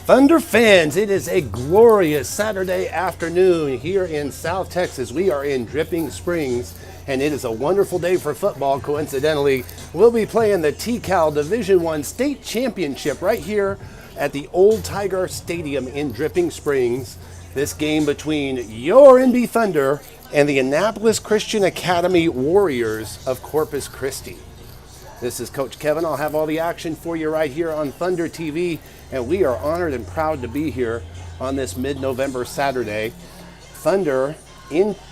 Thunder fans, it is a glorious Saturday afternoon here in South Texas. We are in Dripping Springs, and it is a wonderful day for football. Coincidentally, we'll be playing the TCAL Division I State Championship right here at the Old Tiger Stadium in Dripping Springs. This game between your NB Thunder and the Annapolis Christian Academy Warriors of Corpus Christi. This is Coach Kevin. I'll have all the action for you right here on Thunder TV, and we are honored and proud to be here on this mid-November Saturday. Thunder,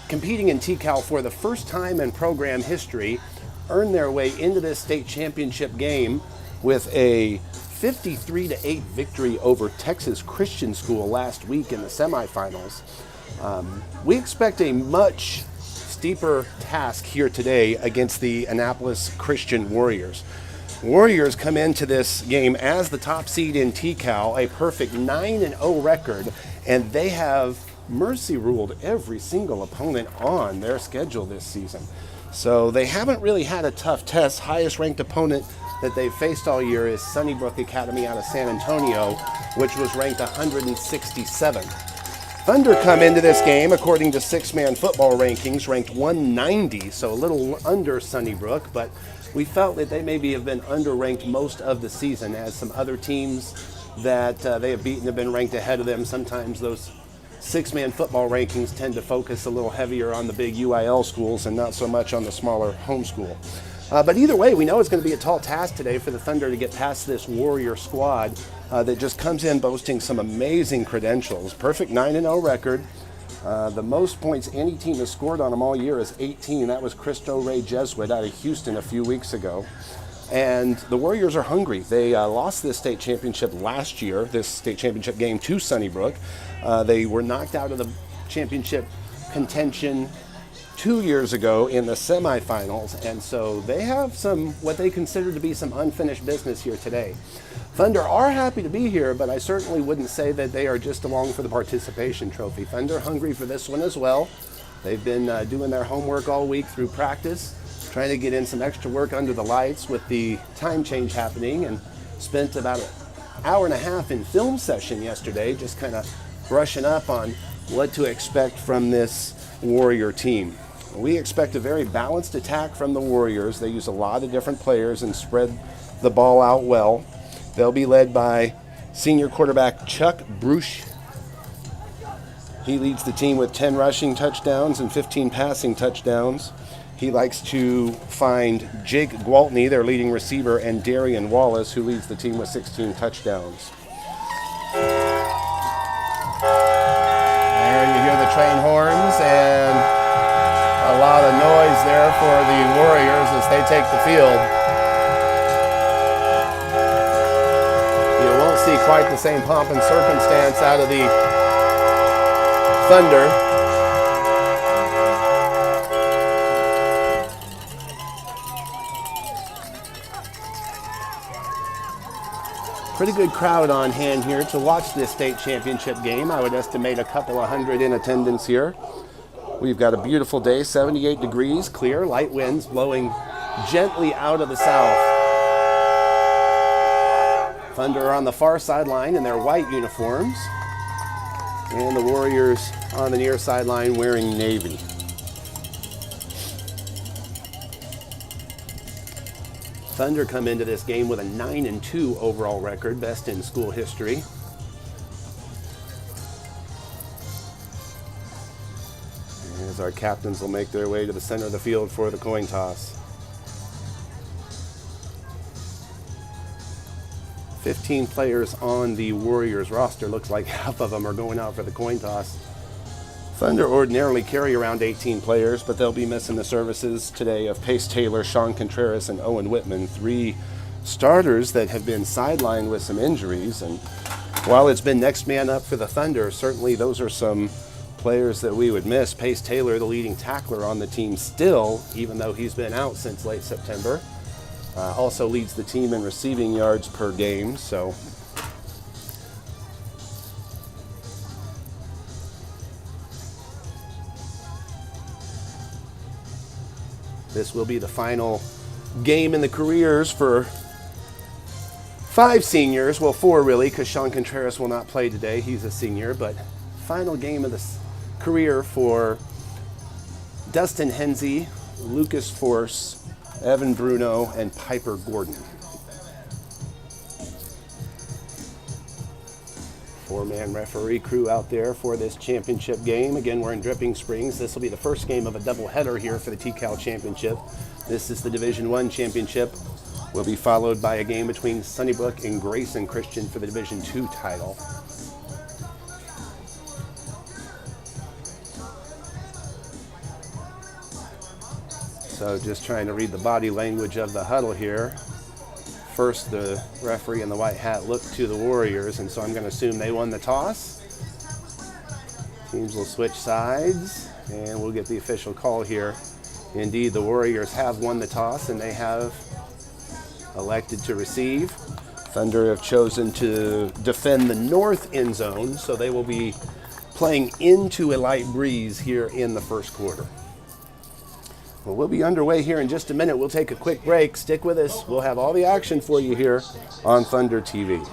competing in TCAL for the first time in program history, earned their way into this state championship game with a 53-8 victory over Texas Christian School last week in the semifinals. We expect a much steeper task here today against the Annapolis Christian Warriors. Warriors come into this game as the top seed in TCAL, a perfect 9-0 record, and they have mercy ruled every single opponent on their schedule this season. So they haven't really had a tough test. Highest ranked opponent that they've faced all year is Sunnybrook Academy out of San Antonio, which was ranked 167th. Thunder come into this game, according to six-man football rankings, ranked 190, so a little under Sunnybrook, but we felt that they maybe have been underranked most of the season, as some other teams that they have beaten have been ranked ahead of them. Sometimes those six-man football rankings tend to focus a little heavier on the big UIL schools and not so much on the smaller home school. But either way, we know it's going to be a tall task today for the Thunder to get past this Warrior squad that just comes in boasting some amazing credentials. Perfect 9-0 record. The most points any team has scored on them all year is 18. That was Cristo Ray Jesuit out of Houston a few weeks ago. And the Warriors are hungry. They lost this state championship last year, this state championship game to Sunnybrook. They were knocked out of the championship contention 2 years ago in the semifinals, and so they have what they consider to be some unfinished business here today. Thunder are happy to be here, but I certainly wouldn't say that they are just along for the participation trophy. Thunder hungry for this one as well. They've been doing their homework all week through practice, trying to get in some extra work under the lights with the time change happening, and spent about an hour and a half in film session yesterday, just kind of brushing up on what to expect from this Warrior team. We expect a very balanced attack from the Warriors. They use a lot of different players and spread the ball out well. They'll be led by senior quarterback Chuck Bruch. He leads the team with 10 rushing touchdowns and 15 passing touchdowns. He likes to find Jake Gwaltney, their leading receiver, and Darian Wallace, who leads the team with 16 touchdowns. There you hear the train horns and a lot of noise there for the Warriors as they take the field. You won't see quite the same pomp and circumstance out of the Thunder. Pretty good crowd on hand here to watch this state championship game. I would estimate a couple of hundred in attendance here. We've got a beautiful day, 78 degrees, clear, light winds blowing gently out of the south. Thunder are on the far sideline in their white uniforms, and the Warriors on the near sideline wearing navy. Thunder come into this game with a 9-2 overall record, best in school history. As our captains will make their way to the center of the field for the coin toss. 15 players on the Warriors roster. Looks like half of them are going out for the coin toss. Thunder ordinarily carry around 18 players, but they'll be missing the services today of Pace Taylor, Sean Contreras, and Owen Whitman, three starters that have been sidelined with some injuries. And while it's been next man up for the Thunder, certainly those are some players that we would miss. Pace Taylor, the leading tackler on the team still, even though he's been out since late September. Also leads the team in receiving yards per game. So this will be the final game in the careers for 5 seniors, well 4 really, because Sean Contreras will not play today. He's a senior, but final game of the career for Dustin Hensey, Lucas Force, Evan Bruno, and Piper Gordon. 4-man referee crew out there for this championship game. Again, we're in Dripping Springs. This will be the first game of a doubleheader here for the TCAL championship. This is the Division I championship. Will be followed by a game between Sunnybrook and Grayson Christian for the Division II title. So just trying to read the body language of the huddle here. First, the referee in the white hat looked to the Warriors, and so I'm going to assume they won the toss. Teams will switch sides, and we'll get the official call here. Indeed, the Warriors have won the toss, and they have elected to receive. Thunder have chosen to defend the north end zone, so they will be playing into a light breeze here in the first quarter. Well, we'll be underway here in just a minute. We'll take a quick break. Stick with us. We'll have all the action for you here on Thunder TV.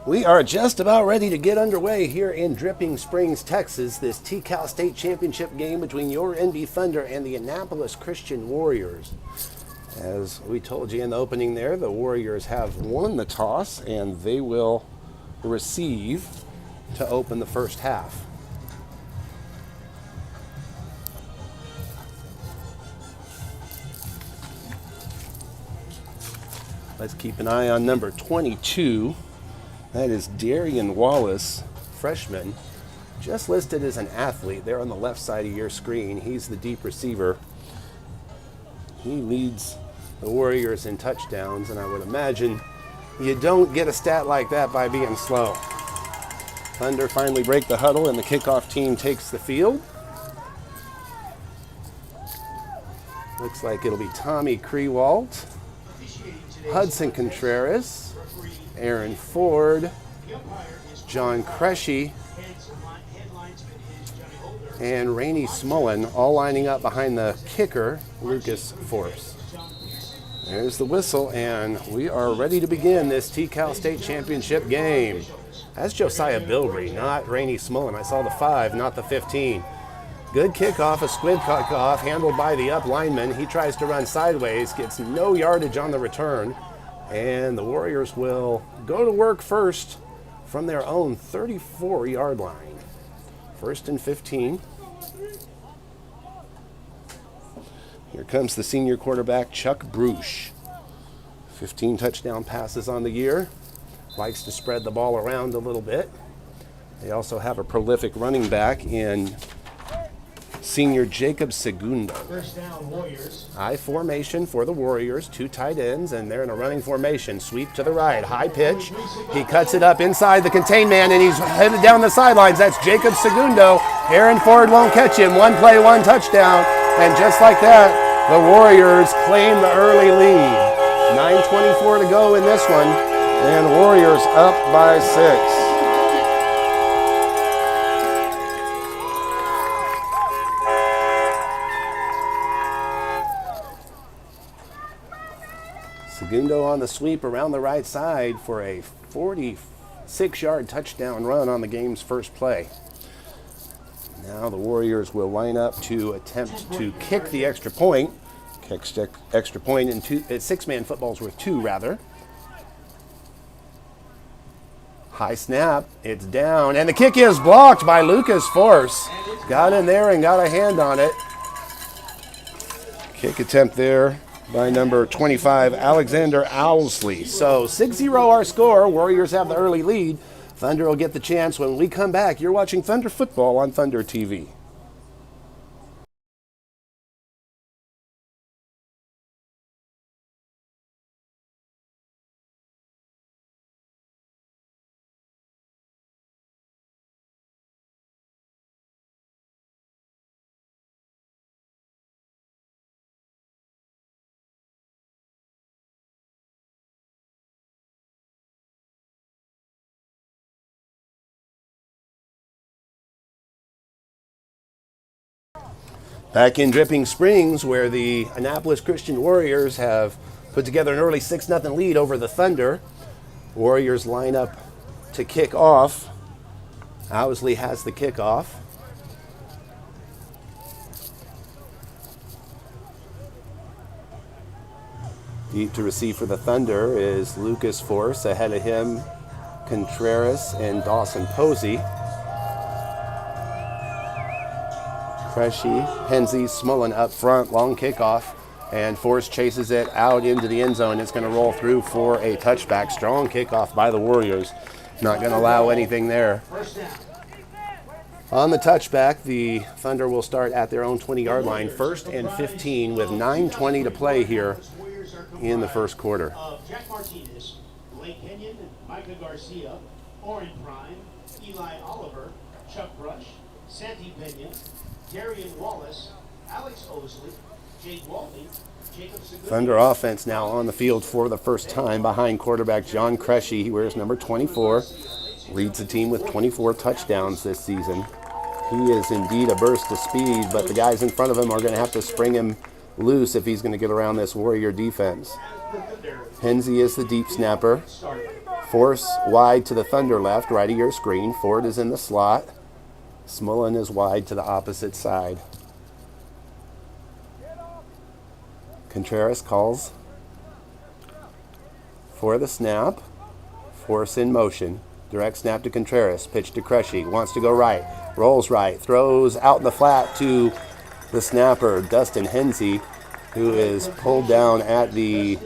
We are just about ready to get underway here in Dripping Springs, Texas, this TCAL State Championship game between your NB Thunder and the Annapolis Christian Warriors. As we told you in the opening there, the Warriors have won the toss and they will receive to open the first half. Let's keep an eye on number 22. That is Darian Wallace, freshman, just listed as an athlete there on the left side of your screen. He's the deep receiver. He leads the Warriors in touchdowns, and I would imagine you don't get a stat like that by being slow. Thunder finally break the huddle, and the kickoff team takes the field. Looks like it'll be Tommy Krewalt, Hudson Contreras, Aaron Ford, John Cresci, and Rainey Smullen, all lining up behind the kicker, Lucas Force. There's the whistle, and we are ready to begin this TCAL State Championship game. That's Josiah Bilbrey, not Rainey Smullen. I saw the 5, not the 15. Good kickoff, a squib kickoff, handled by the up lineman. He tries to run sideways, gets no yardage on the return, and the Warriors will go to work first from their own 34-yard line. 1st and 15. Here comes the senior quarterback, Chuck Bruce. 15 touchdown passes on the year. Likes to spread the ball around a little bit. They also have a prolific running back in senior Jacob Segundo. First down, Warriors. I formation for the Warriors, 2 tight ends, and they're in a running formation. Sweep to the right, high pitch. He cuts it up inside the contain man, and he's headed down the sidelines. That's Jacob Segundo. Aaron Ford won't catch him. 1 play, 1 touchdown. And just like that, the Warriors claim the early lead. 9:24 to go in this one, and Warriors up by 6. Segundo on the sweep around the right side for a 46-yard touchdown run on the game's first play. Now the Warriors will line up to attempt to kick the extra point. Extra point in 6-man football's worth 2, rather. High snap, it's down, and the kick is blocked by Lucas Force. Got in there and got a hand on it. Kick attempt there by number 25, Alexander Owlsley. So 6-0 our score. Warriors have the early lead. Thunder will get the chance when we come back. You're watching Thunder Football on Thunder TV. Back in Dripping Springs, where the Annapolis Christian Warriors have put together an early 6-0 lead over the Thunder. Warriors line up to kick off. Owsley has the kickoff. Deep to receive for the Thunder is Lucas Force. Ahead of him, Contreras and Dawson Posey. Cresci, Penzi, Smullen up front, long kickoff, and Force chases it out into the end zone. It's going to roll through for a touchback. Strong kickoff by the Warriors. Not going to allow anything there. On the touchback, the Thunder will start at their own 20-yard line, 1st and 15 with 9:20 to play here in the first quarter. Jack Martinez, Blake Kenyon, Micah Garcia, Oren Prime, Eli Oliver, Chuck Brush, Santi Pena, Darian Wallace, Alex Osley, Jake Walton, Jacob Segundo. Thunder offense now on the field for the first time behind quarterback John Cresci. He wears number 24, leads the team with 24 touchdowns this season. He is indeed a burst of speed, but the guys in front of him are going to have to spring him loose if he's going to get around this Warrior defense. Penzi is the deep snapper. Force wide to the Thunder left, right of your screen. Ford is in the slot. Smullen is wide to the opposite side. Contreras calls for the snap. Force in motion. Direct snap to Contreras. Pitch to Cresci. Wants to go right. Rolls right. Throws out in the flat to the snapper, Dustin Hensey, who is pulled down at the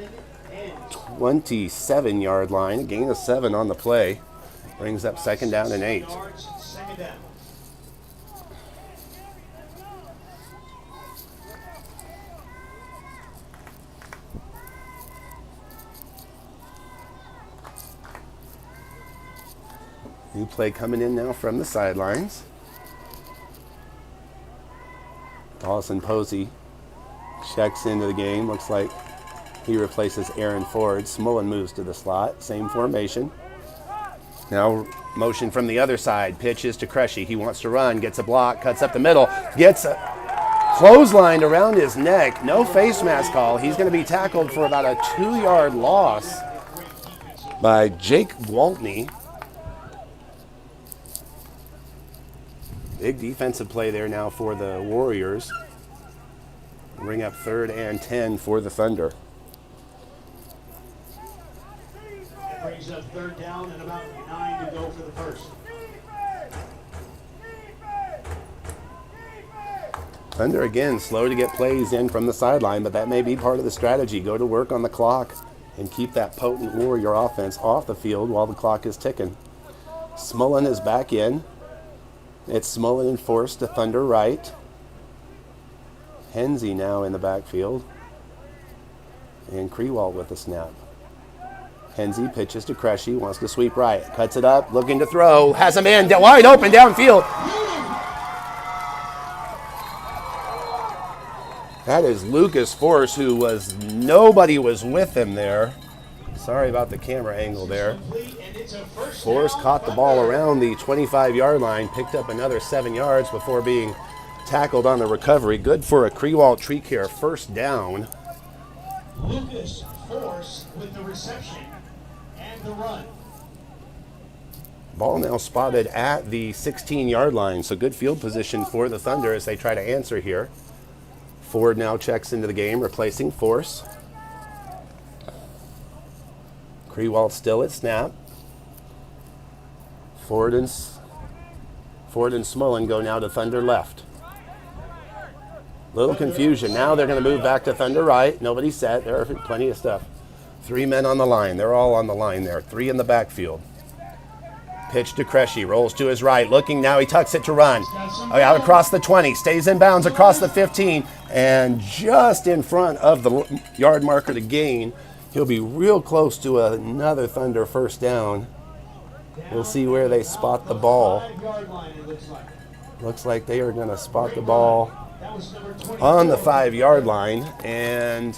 27-yard line. A gain of 7 on the play. Brings up 2nd down and 8. New play coming in now from the sidelines. Dawson Posey Checks into the game. Looks like he replaces Aaron Ford. Smullen moves to the slot. Same formation. Now motion from the other side. Pitches to Crushy. He wants to run. Gets a block. Cuts up the middle. Gets a clothesline around his neck. No face mask call. He's going to be tackled for about a 2-yard loss by Jake Gwaltney. Big defensive play there now for the Warriors. Bring up 3rd and 10 for the Thunder. It brings up 3rd down and about 9 to go for the first. Thunder again slow to get plays in from the sideline, but that may be part of the strategy. Go to work on the clock and keep that potent Warrior offense off the field while the clock is ticking. Smullen is back in. It's Smullen and Force to Thunder right. Hensey now in the backfield. And Krewalt with the snap. Hensey pitches to Crushy, wants to sweep right. Cuts it up, looking to throw. Has a man wide open downfield. That is Lucas Force, nobody was with him there. Sorry about the camera angle there. Force caught the ball around the 25-yard line, picked up another 7 yards before being tackled on the recovery. Good for a Krewalt Tree Care first down. Lucas Force with the reception and the run. Ball now spotted at the 16-yard line, so good field position for the Thunder as they try to answer here. Ford now checks into the game, replacing Force. Krewalt still at snap. Ford and Smullen go now to Thunder left. Little confusion. Now they're going to move back to Thunder right. Nobody's set. There are plenty of stuff. 3 men on the line. They're all on the line there. 3 in the backfield. Pitch to Crushy. Rolls to his right. Looking now. He tucks it to run. Out across the 20. Stays in bounds across the 15. And just in front of the yard marker to gain. He'll be real close to another Thunder first down. We'll see where they spot the ball. Looks like they are going to spot the ball on the 5-yard line, and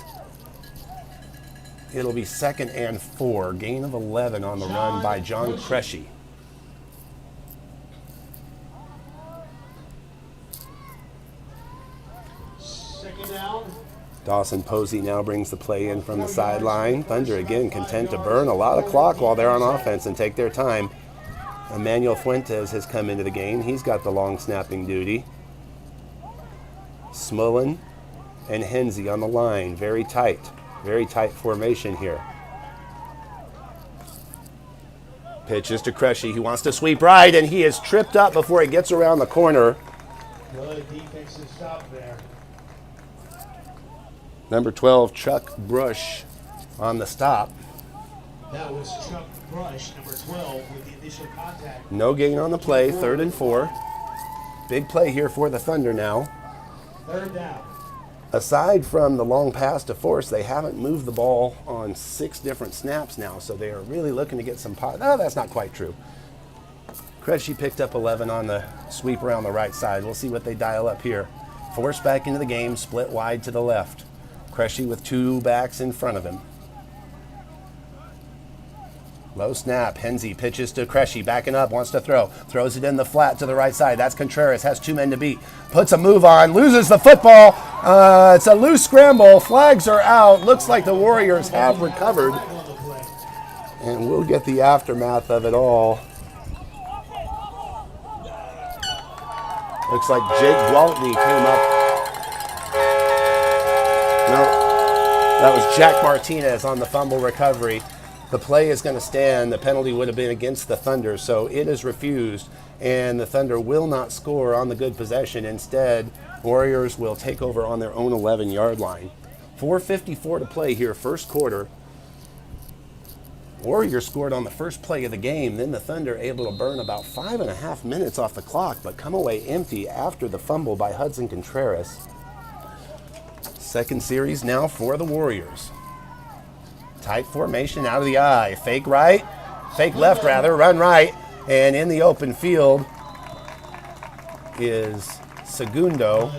it'll be 2nd and 4. Gain of 11 on the run by John Crushy. Second down. Dawson Posey now brings the play in from the sideline. Thunder again content to burn a lot of clock while they're on offense and take their time. Emmanuel Fuentes has come into the game. He's got the long snapping duty. Smullen and Hensey on the line. Very tight formation here. Pitches to Crushy. He wants to sweep right, and he is tripped up before he gets around the corner. Good defensive stop there. Number 12, Chuck Brush on the stop. That was Chuck Brush, number 12, with the initial contact. No gain on the play, 3rd and 4. Big play here for the Thunder now. 3rd down. Aside from the long pass to Force, they haven't moved the ball on 6 different snaps now, so they are really looking to get some pot. No, that's not quite true. Crushy picked up 11 on the sweep around the right side. We'll see what they dial up here. Force back into the game, split wide to the left. Crushy with 2 backs in front of him. Low snap. Hensey pitches to Crushy, backing up, wants to throw. Throws it in the flat to the right side. That's Contreras, has 2 men to beat. Puts a move on, loses the football. It's a loose scramble. Flags are out. Looks like the Warriors have recovered. And we'll get the aftermath of it all. Looks like Jake Gwaltney came up. No, that was Jack Martinez on the fumble recovery. The play is going to stand. The penalty would have been against the Thunder, so it is refused, and the Thunder will not score on the good possession. Instead, Warriors will take over on their own 11-yard line. 4:54 to play here, first quarter. Warriors scored on the first play of the game. Then the Thunder able to burn about 5.5 minutes off the clock, but come away empty after the fumble by Hudson Contreras. Second series now for the Warriors. Tight formation out of the eye. Fake left rather, run right. And in the open field is Segundo.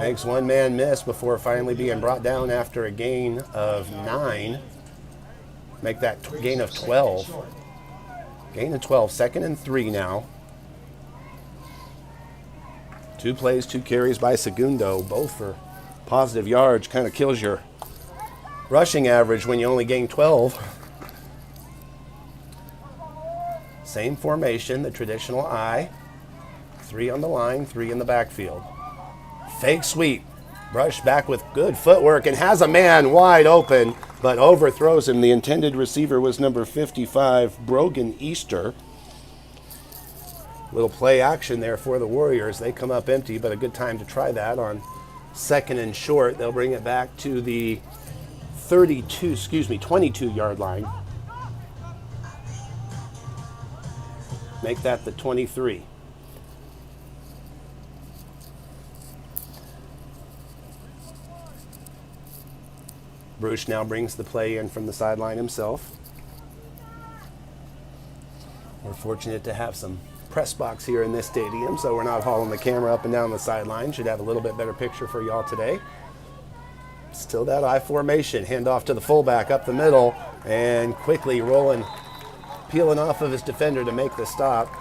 Makes one man miss before finally being brought down after a gain of 9. Make that gain of 12. Gain of 12, 2nd and 3 now. 2 plays, 2 carries by Segundo, both for positive yards. Kind of kills your rushing average when you only gain 12. Same formation, the traditional I. 3 on the line, 3 in the backfield. Fake sweep. Brush back with good footwork and has a man wide open, but overthrows him. The intended receiver was number 55, Brogan Easter. Little play action there for the Warriors. They come up empty, but a good time to try that on 2nd and short. They'll bring it back to the 22-yard line. Make that the 23. Bruce now brings the play in from the sideline himself. We're fortunate to have some press box here in this stadium, so we're not hauling the camera up and down the sideline. Should have a little bit better picture for y'all today. Still that I formation. Hand off to the fullback up the middle, and quickly peeling off of his defender to make the stop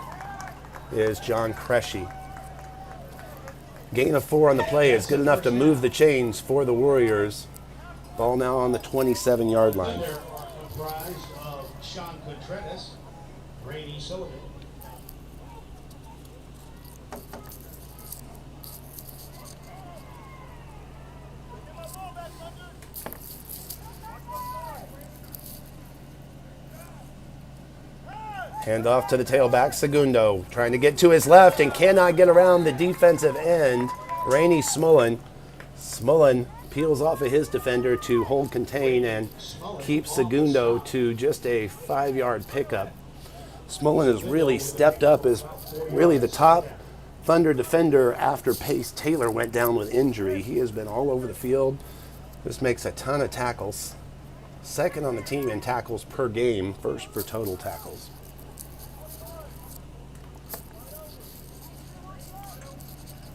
is John Cresci. Gain of 4 on the play is good enough to move the chains for the Warriors. Ball now on the 27-yard line. There are comprised of Sean Contreras, Brady Sullivan. Hand off to the tailback, Segundo, trying to get to his left and cannot get around the defensive end, Rainey Smullen. Smullen peels off of his defender to hold contain and keep Segundo to just a 5-yard pickup. Smullen has really stepped up as really the top Thunder defender after Pace Taylor went down with injury. He has been all over the field. This makes a ton of tackles. 2nd on the team in tackles per game, 1st for total tackles.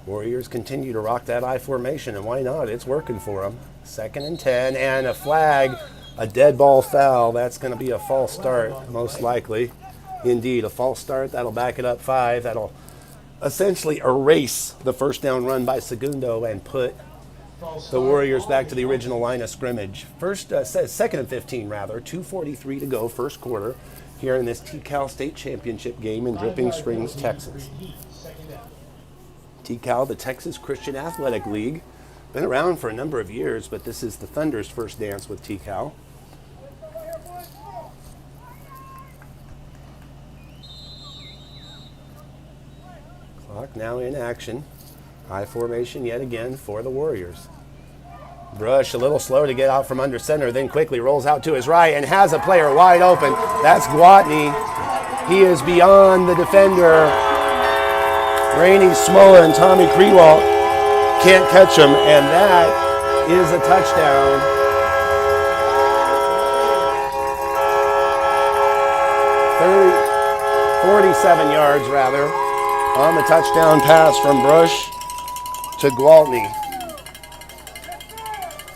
Warriors continue to rock that I formation, and why not? It's working for them. 2nd and 10, and a flag, a dead ball foul. That's going to be a false start, most likely. Indeed, a false start. That'll back it up 5. That'll essentially erase the first down run by Segundo and put the Warriors back to the original line of scrimmage. 2nd and 15, rather. 2:43 to go, 1st quarter, here in this TCAL State Championship game in Dripping Springs, Texas. TCAL, the Texas Christian Athletic League. Been around for a number of years, but this is the Thunder's first dance with TCAL. Clock now in action. I formation yet again for the Warriors. Brush a little slow to get out from under center, then quickly rolls out to his right and has a player wide open. That's Gwatney. He is beyond the defender. Rainey Smullen and Tommy Krewalt can't catch him, and that is a touchdown. – 47 yards, rather, on the touchdown pass from Brush to Gwatney.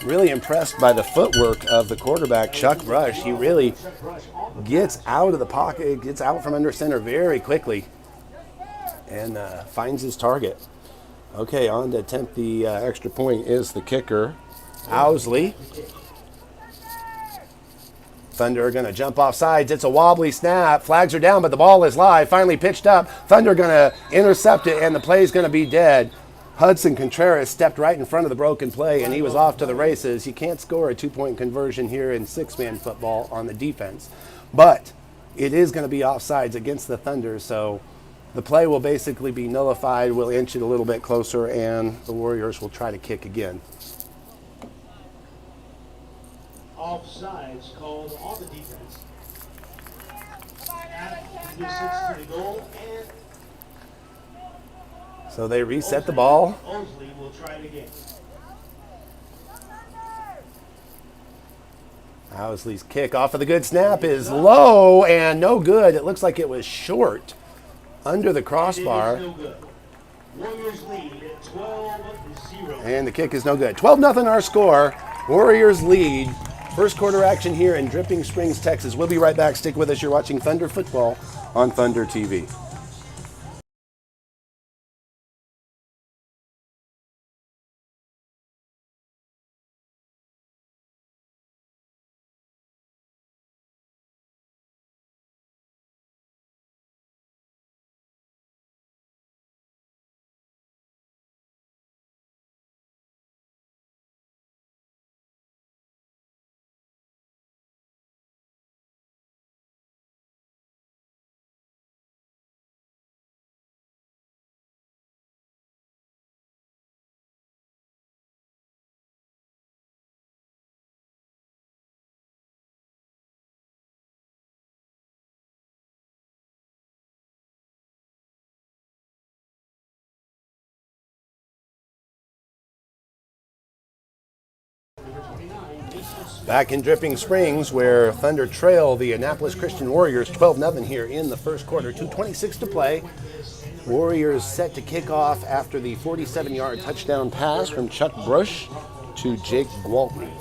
Really impressed by the footwork of the quarterback, Chuck Brush. He really gets out of the pocket, gets out from under center very quickly, and finds his target. Okay, on to attempt the extra point is the kicker, Owsley. Thunder are going to jump off sides. It's a wobbly snap. Flags are down, but the ball is live. Finally pitched up. Thunder going to intercept it, and the play is going to be dead. Hudson Contreras stepped right in front of the broken play, and he was off to the races. You can't score a 2-point conversion here in 6-man football on the defense. But it is going to be offsides against the Thunder, so the play will basically be nullified. We'll inch it a little bit closer, and the Warriors will try to kick again. Offsides called on the defense. At the distance to the goal, and so they reset the ball. Owsley will try it again. Owsley's kick off of the good snap is low and no good. It looks like it was short under the crossbar. No good. Warriors lead 12-0. And the kick is no good. 12-0 our score. Warriors lead. First quarter action here in Dripping Springs, Texas. We'll be right back. Stick with us. You're watching Thunder Football on Thunder TV. Back in Dripping Springs, where Thunder trail the Annapolis Christian Warriors 12-0 here in the first quarter. 2:26 to play. Warriors set to kick off after the 47-yard touchdown pass from Chuck Brush to Jake Gwaltney.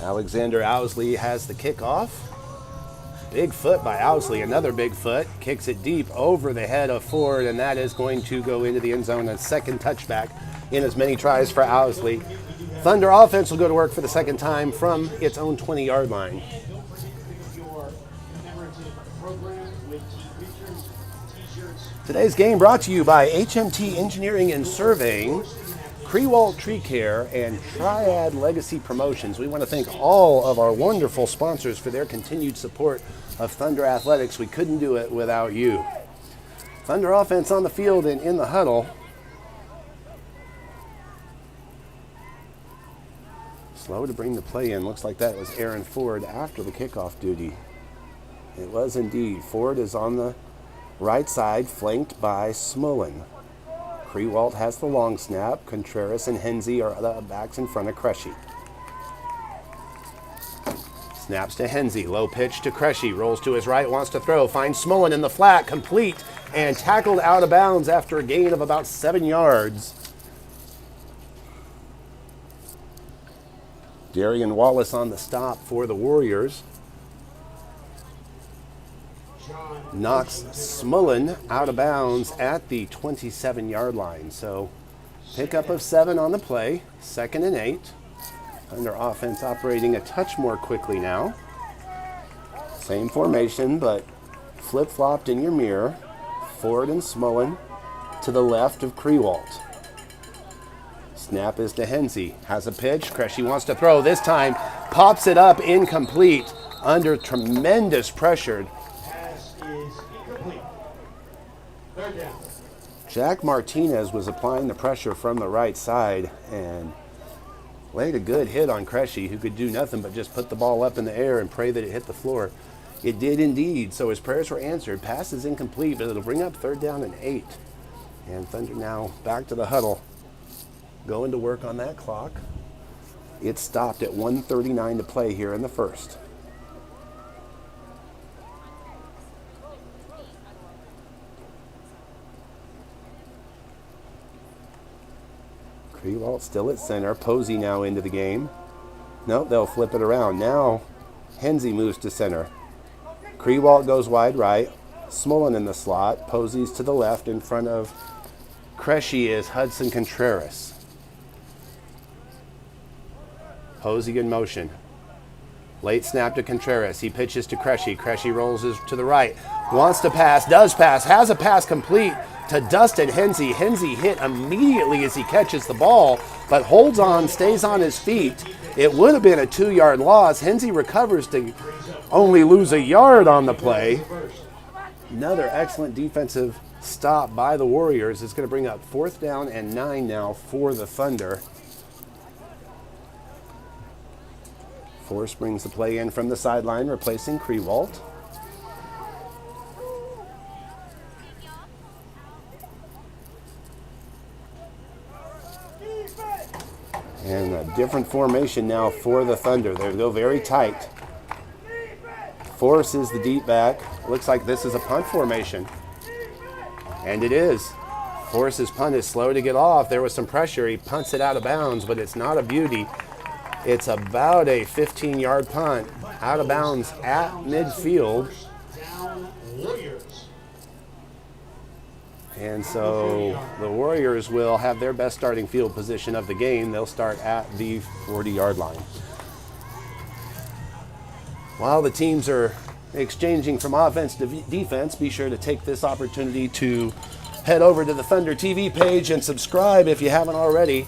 Alexander Owsley has the kickoff. Big foot by Owsley, another big foot. Kicks it deep over the head of Ford, and that is going to go into the end zone. A second touchback in as many tries for Owsley. Thunder offense will go to work for the second time from its own 20-yard line. Today's game brought to you by HMT Engineering and Surveying, Crewalt Tree Care, and Triad Legacy Promotions. We want to thank all of our wonderful sponsors for their continued support of Thunder Athletics. We couldn't do it without you. Thunder offense on the field and in the huddle. Slow to bring the play in. Looks like that was Aaron Ford after the kickoff duty. It was indeed. Ford is on the right side, flanked by Smullen. Crewalt has the long snap. Contreras and Henze are the backs in front of Cresci. Snaps to Henze. Low pitch to Cresci. Rolls to his right, wants to throw. Finds Smullen in the flat. Complete and tackled out of bounds after a gain of about 7 yards. Darian Wallace on the stop for the Warriors. Knocks Smullen out of bounds at the 27-yard line. So pickup of 7 on the play, 2nd and 8. Thunder offense operating a touch more quickly now. Same formation, but flip-flopped in your mirror. Ford and Smullen to the left of Crewalt. Snap is to Henze. Has a pitch. Cresci wants to throw. This time pops it up incomplete under tremendous pressure. Pass is incomplete. 3rd down. Jack Martinez was applying the pressure from the right side and laid a good hit on Cresci, who could do nothing but just put the ball up in the air and pray that it hit the floor. It did indeed, so his prayers were answered. Pass is incomplete, but it'll bring up 3rd down and 8. And Thunder now back to the huddle. Going to work on that clock. It stopped at 1:39 to play here in the first. Crewalt still at center. Posey now into the game. Nope, they'll flip it around. Now Henze moves to center. Crewalt goes wide right. Smullen in the slot. Posey's to the left. In front of Cresci is Hudson Contreras. Posey in motion. Late snap to Contreras. He pitches to Cresci. Cresci rolls to the right. Wants to pass. Does pass. Has a pass complete to Dustin Henze. Henze hit immediately as he catches the ball, but holds on, stays on his feet. It would have been a 2-yard loss. Henze recovers to only lose a yard on the play. Another excellent defensive stop by the Warriors. It's going to bring up 4th down and 9 now for the Thunder. Force brings the play in from the sideline, replacing Crewalt. And a different formation now for the Thunder. They go very tight. Force is the deep back. Looks like this is a punt formation. And it is. Force's punt is slow to get off. There was some pressure. He punts it out of bounds, but it's not a beauty. It's about a 15-yard punt out of bounds at midfield. And so the Warriors will have their best starting field position of the game. They'll start at the 40-yard line. While the teams are exchanging from offense to defense, be sure to take this opportunity to head over to the Thunder TV page and subscribe if you haven't already.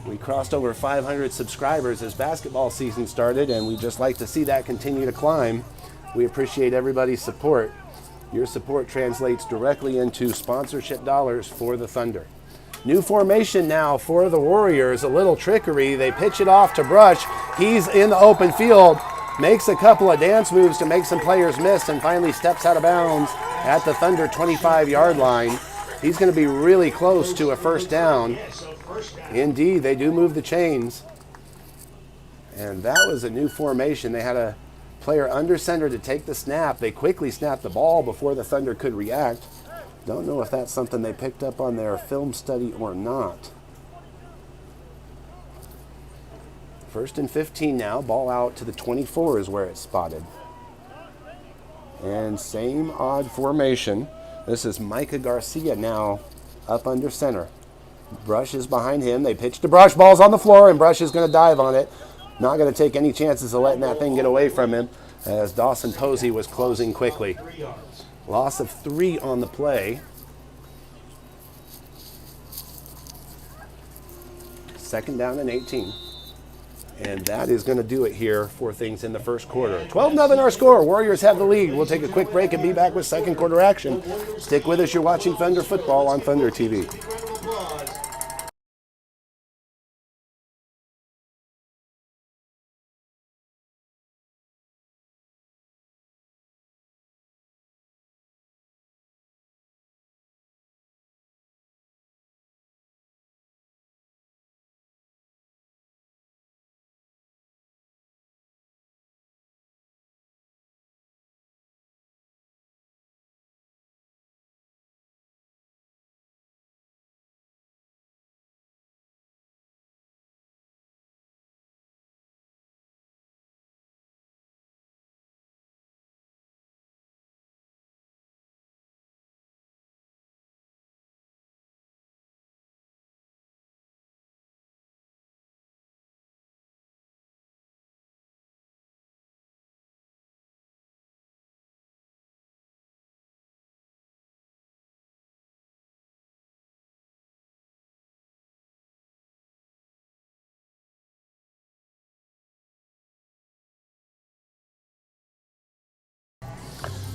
We crossed over 500 subscribers as basketball season started, and we just like to see that continue to climb. We appreciate everybody's support. Your support translates directly into sponsorship dollars for the Thunder. New formation now for the Warriors. A little trickery. They pitch it off to Brush. He's in the open field, makes a couple of dance moves to make some players miss, and finally steps out of bounds at the Thunder 25-yard line. He's going to be really close to a first down. Indeed, they do move the chains. And that was a new formation. They had a player under center to take the snap. They quickly snapped the ball before the Thunder could react. Don't know if that's something they picked up on their film study or not. 1st and 15 now. Ball out to the 24 is where it's spotted. And same odd formation. This is Micah Garcia now up under center. Brush is behind him. They pitch to Brush. Ball's on the floor, and Brush is going to dive on it. Not going to take any chances of letting that thing get away from him, as Dawson Posey was closing quickly. Loss of 3 on the play. 2nd down and 18. And that is going to do it here for things in the first quarter. 12-0 our score. Warriors have the lead. We'll take a quick break and be back with second quarter action. Stick with us. You're watching Thunder Football on Thunder TV.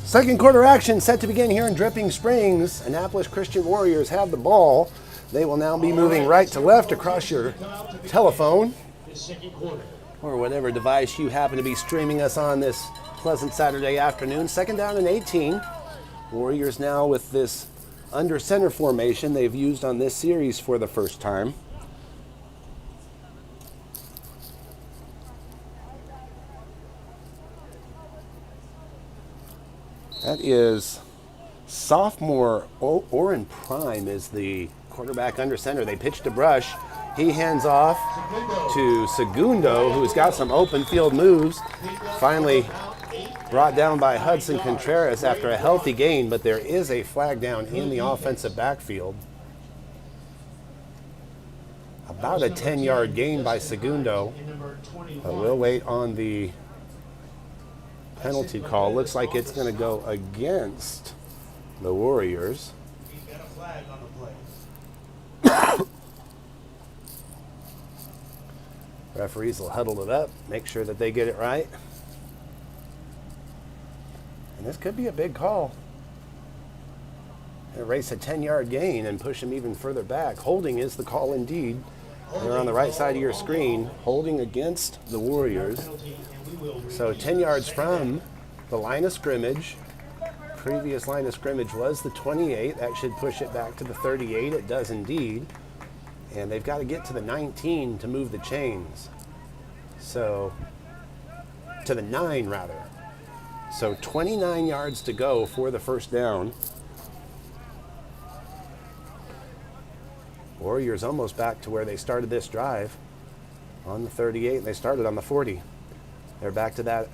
Second quarter action set to begin here in Dripping Springs. Annapolis Christian Warriors have the ball. They will now be moving right to left across your telephone or whatever device you happen to be streaming us on this pleasant Saturday afternoon. 2nd down and 18. Warriors now with this under center formation they've used on this series for the first time. That is sophomore Oren Prime is the quarterback under center. They pitch to Brush. He hands off to Segundo, who's got some open field moves. Finally brought down by Hudson Contreras after a healthy gain, but there is a flag down in the offensive backfield. About a 10-yard gain by Segundo. We'll wait on the penalty call. Looks like it's going to go against the Warriors. Referees will huddle it up, make sure that they get it right. And this could be a big call. Erase a 10-yard gain and push him even further back. Holding is the call indeed. They're on the right side of your screen. Holding against the Warriors. So 10 yards from the line of scrimmage. Previous line of scrimmage was the 28. That should push it back to the 38. It does indeed. And they've got to get to the 19 to move the chains. So, to the 9 rather. So 29 yards to go for the first down. Warriors almost back to where they started this drive on the 38, and they started on the 40. They're back to that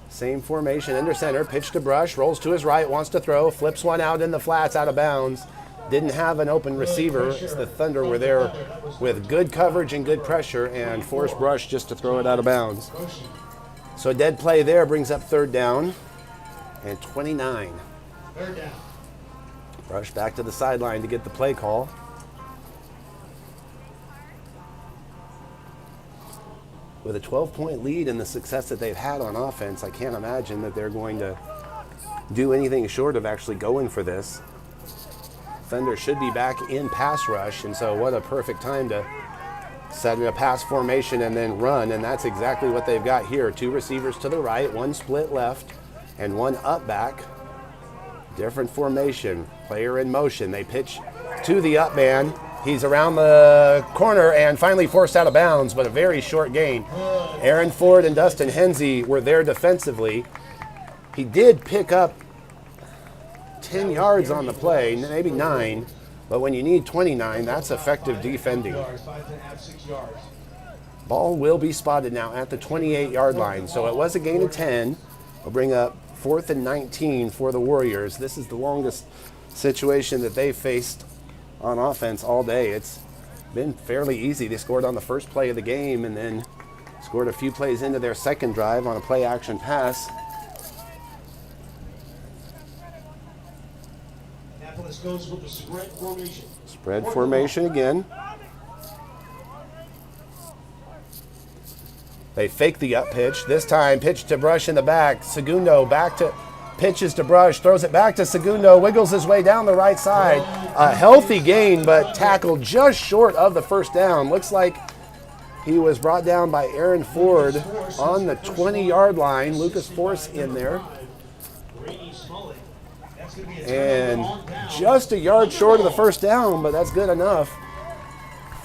same formation. Under center, pitch to Brush, rolls to his right, wants to throw, flips one out in the flats, out of bounds. Didn't have an open receiver. The Thunder were there with good coverage and good pressure and forced Brush just to throw it out of bounds. So a dead play there brings up third down and 29. Third down. Brush back to the sideline to get the play call. With a 12-point lead and the success that they've had on offense, I can't imagine that they're going to do anything short of actually going for this. Thunder should be back in pass rush, and so what a perfect time to set in a pass formation and then run, and that's exactly what they've got here. Two receivers to the right, one split left, and one up back. Different formation, player in motion. They pitch to the up man. He's around the corner and finally forced out of bounds, but a very short gain. Aaron Ford and Dustin Hensey were there defensively. He did pick up 10 yards on the play, maybe 9, but when you need 29, that's effective defending. Ball will be spotted now at the 28-yard line, so it was a gain of 10. We'll bring up 4th and 19 for the Warriors. This is the longest situation that they've faced on offense all day. It's been fairly easy. They scored on the first play of the game and then scored a few plays into their second drive on a play-action pass. Annapolis goes with the spread formation. Spread formation again. They fake the up pitch. This time, pitch to Brush in the back. Segundo back to pitches to Brush, throws it back to Segundo, wiggles his way down the right side. A healthy gain, but tackled just short of the first down. Looks like he was brought down by Aaron Ford on the 20-yard line. Lucas Force in there. And just a yard short of the first down, but that's good enough.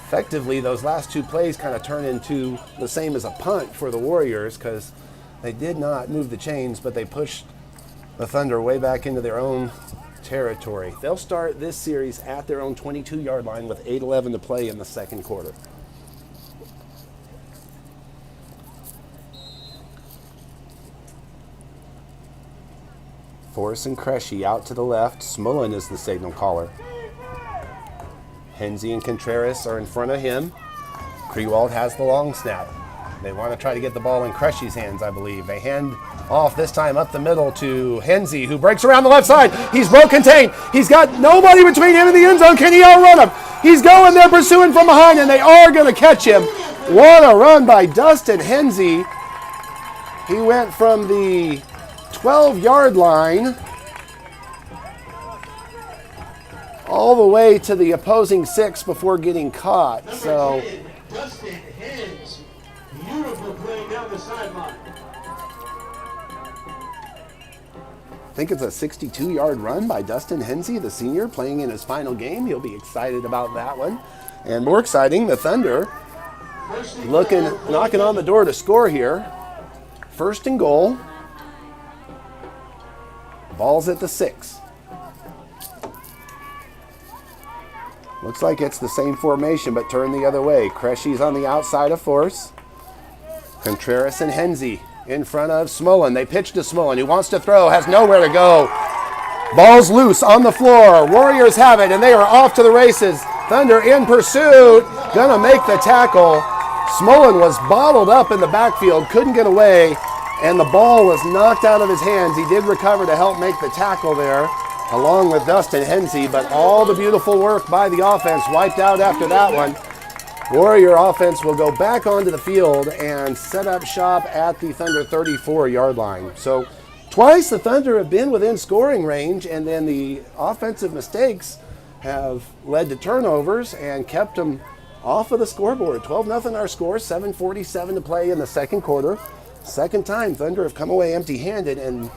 Effectively, those last two plays kind of turn into the same as a punt for the Warriors because they did not move the chains, but they pushed the Thunder way back into their own territory. They'll start this series at their own 22-yard line with 8:11 to play in the second quarter. Forrest and Cresci out to the left. Smullen is the signal caller. Hensey and Contreras are in front of him. Krewald has the long snap. They want to try to get the ball in Cresci's hands, I believe. They hand off this time up the middle to Hensey, who breaks around the left side. He's broke contained. He's got nobody between him and the end zone. Can he outrun him? He's going there, pursuing from behind, and they are going to catch him. What a run by Dustin Hensey. He went from the 12-yard line all the way to the opposing 6 before getting caught. So Dustin Hens, beautiful play down the sideline. I think it's a 62-yard run by Dustin Hensey, the senior, playing in his final game. He'll be excited about that one. And more exciting, the Thunder knocking on the door to score here. First and goal. Ball's at the 6. Looks like it's the same formation, but turned the other way. Cresci's on the outside of Force. Contreras and Hensey in front of Smullen. They pitch to Smullen, who wants to throw, has nowhere to go. Ball's loose on the floor. Warriors have it, and they are off to the races. Thunder in pursuit, gonna make the tackle. Smullen was bottled up in the backfield, couldn't get away, and the ball was knocked out of his hands. He did recover to help make the tackle there, along with Dustin Hensey, but all the beautiful work by the offense wiped out after that one. Warrior offense will go back onto the field and set up shop at the Thunder 34-yard line. So twice the Thunder have been within scoring range, and then the offensive mistakes have led to turnovers and kept them off of the scoreboard. 12-0 our score, 7:47 to play in the second quarter. Second time Thunder have come away empty-handed, and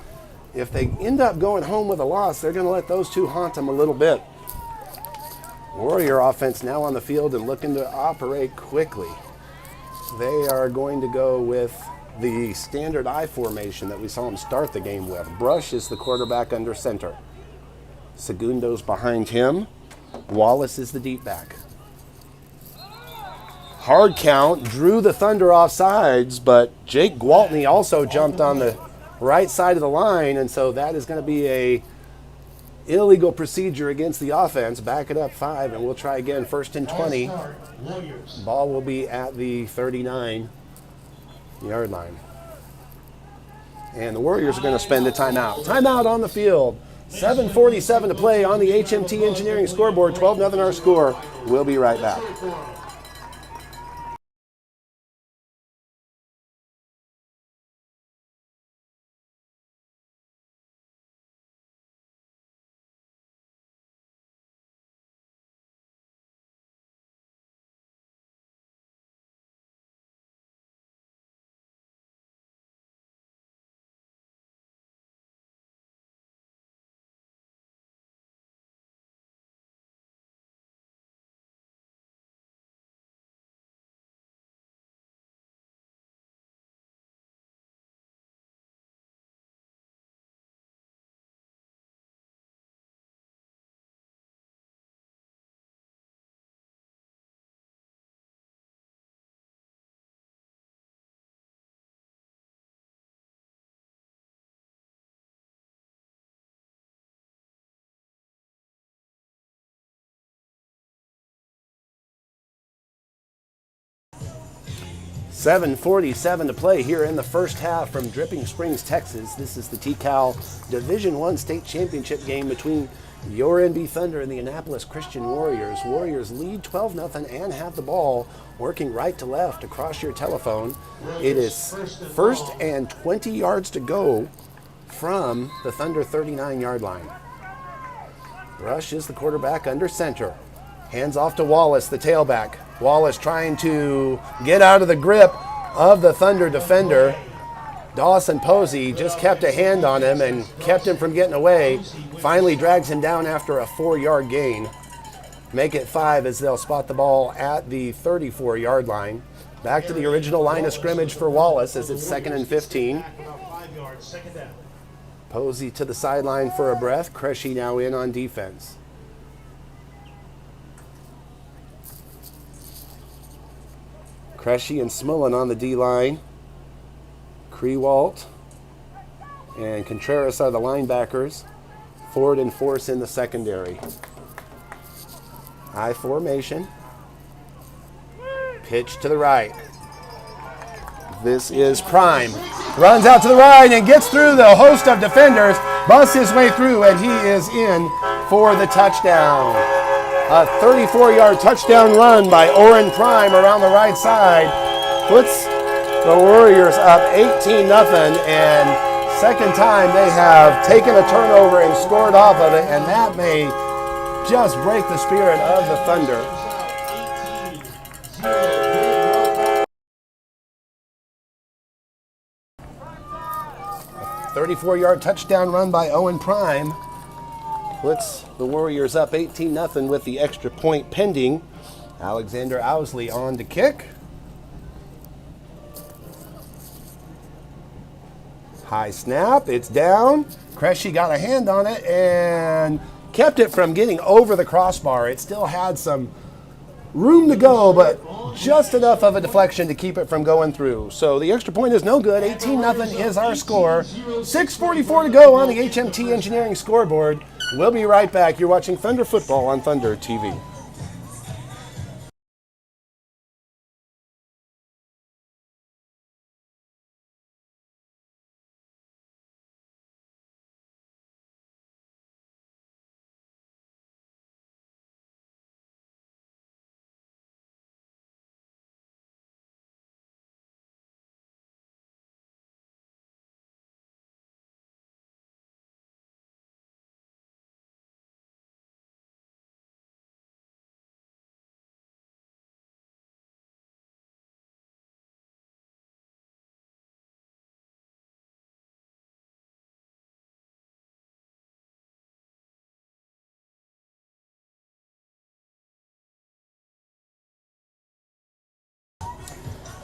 if they end up going home with a loss, they're going to let those two haunt them a little bit. Warrior offense now on the field and looking to operate quickly. They are going to go with the standard I formation that we saw them start the game with. Brush is the quarterback under center. Segundo's behind him. Wallace is the deep back. Hard count, drew the Thunder off sides, but Jake Gwaltney also jumped on the right side of the line, and so that is going to be a illegal procedure against the offense. Back it up 5, and we'll try again. First and 20. Ball will be at the 39-yard line. And the Warriors are going to spend a timeout. Timeout on the field. 7:47 to play on the HMT Engineering scoreboard. 12-0 our score. We'll be right back. $7:47 to play here in the first half from Dripping Springs, Texas. This is the TCAL Division I state championship game between your NB Thunder and the Annapolis Christian Warriors. Warriors lead 12-0 and have the ball working right to left across your telephone. It is first and 20 yards to go from the Thunder 39-yard line. Rush is the quarterback under center. Hands off to Wallace, the tailback. Wallace trying to get out of the grip of the Thunder defender. Dawson Posey just kept a hand on him and kept him from getting away. Finally drags him down after a 4-yard gain. Make it 5 as they'll spot the ball at the 34-yard line. Back to the original line of scrimmage for Wallace as it's 2nd and 15. Posey to the sideline for a breath. Cresci now in on defense. Cresci and Smullen on the D-line. Krewalt and Contreras are the linebackers. Ford and Force in the secondary. I formation. Pitch to the right. This is Prime. Runs out to the right and gets through the host of defenders. Busts his way through, and he is in for the touchdown. A 34-yard touchdown run by Oren Prime around the right side puts the Warriors up 18-0, and second time they have taken a turnover and scored off of it, and that may just break the spirit of the Thunder. 34-yard touchdown run by Owen Prime puts the Warriors up 18-0 with the extra point pending. Alexander Owsley on to kick. High snap, it's down. Cresci got a hand on it and kept it from getting over the crossbar. It still had some room to go, but just enough of a deflection to keep it from going through. So the extra point is no good. 18-0 is our score. 6:44 to go on the HMT Engineering scoreboard. We'll be right back. You're watching Thunder Football on Thunder TV.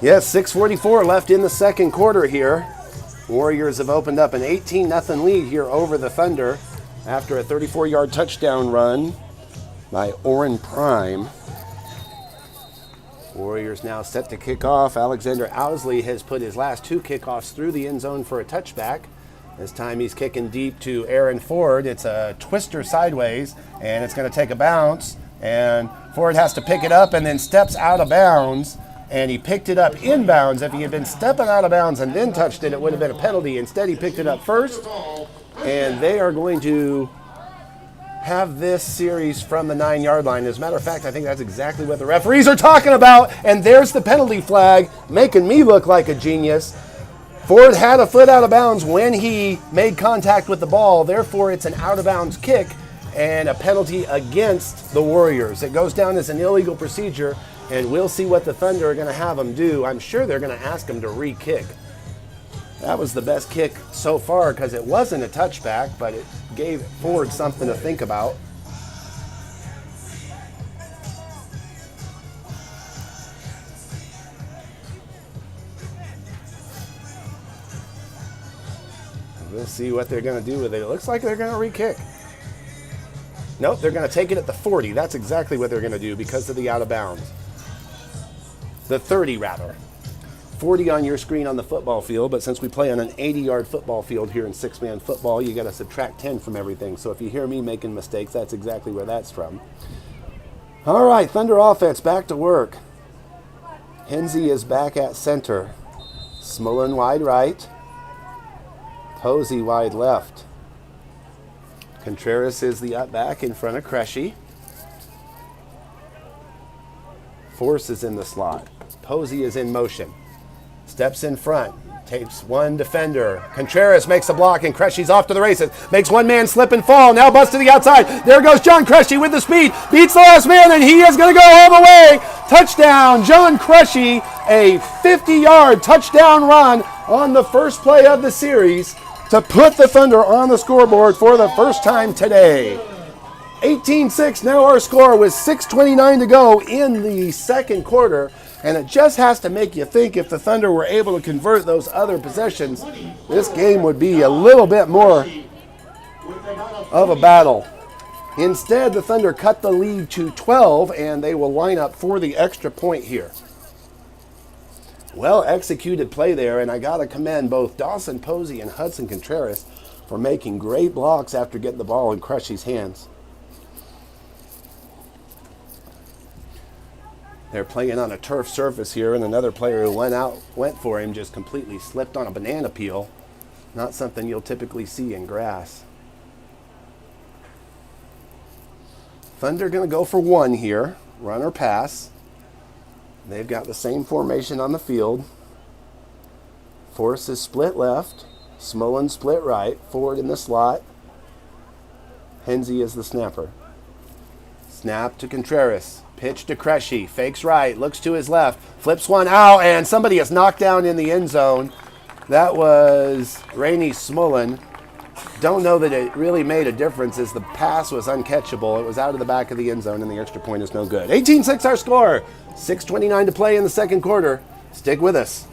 Yes, 6:44 left in the second quarter here. Warriors have opened up an 18-0 lead here over the Thunder after a 34-yard touchdown run by Oren Prime. Warriors now set to kick off. Alexander Owsley has put his last 2 kickoffs through the end zone for a touchback. This time he's kicking deep to Aaron Ford. It's a twister sideways, and it's going to take a bounce. And Ford has to pick it up and then steps out of bounds. And he picked it up inbounds. If he had been stepping out of bounds and then touched it, it would have been a penalty. Instead, he picked it up first. And they are going to have this series from the 9-yard line. As a matter of fact, I think that's exactly what the referees are talking about. And there's the penalty flag, making me look like a genius. Ford had a foot out of bounds when he made contact with the ball. Therefore, it's an out-of-bounds kick and a penalty against the Warriors. It goes down as an illegal procedure, and we'll see what the Thunder are going to have them do. I'm sure they're going to ask them to re-kick. That was the best kick so far because it wasn't a touchback, but it gave Ford something to think about. We'll see what they're going to do with it. It looks like they're going to re-kick. Nope, they're going to take it at the 40. That's exactly what they're going to do because of the out of bounds. The 30, rather. 40 on your screen on the football field, but since we play on an 80-yard football field here in 6-man football, you got to subtract 10 from everything. So if you hear me making mistakes, that's exactly where that's from. All right, Thunder offense back to work. Hensey is back at center. Smullen wide right. Posey wide left. Contreras is the up back in front of Cressy. Force is in the slot. Posey is in motion. Steps in front, takes one defender. Contreras makes a block, and Cressy's off to the races. Makes one man slip and fall. Now bust to the outside. There goes John Cressy with the speed. Beats the last man, and he is going to go all the way. Touchdown, John Cressy. A 50-yard touchdown run on the first play of the series to put the Thunder on the scoreboard for the first time today. 18-6 now our score with 6:29 to go in the second quarter. And it just has to make you think if the Thunder were able to convert those other possessions, this game would be a little bit more of a battle. Instead, the Thunder cut the lead to 12, and they will line up for the extra point here. Well executed play there, and I got to commend both Dawson Posey and Hudson Contreras for making great blocks after getting the ball in Cressy's hands. They're playing on a turf surface here, and another player who went for him just completely slipped on a banana peel. Not something you'll typically see in grass. Thunder going to go for 1 here, run or pass. They've got the same formation on the field. Force is split left, Smullen split right, Ford in the slot. Hensey is the snapper. Snap to Contreras. Pitch to Cressy, fakes right, looks to his left, flips one out, and somebody is knocked down in the end zone. That was Rainey Smullen. Don't know that it really made a difference as the pass was uncatchable. It was out of the back of the end zone, and the extra point is no good. 18-6 our score. 6:29 to play in the second quarter. Stick with us.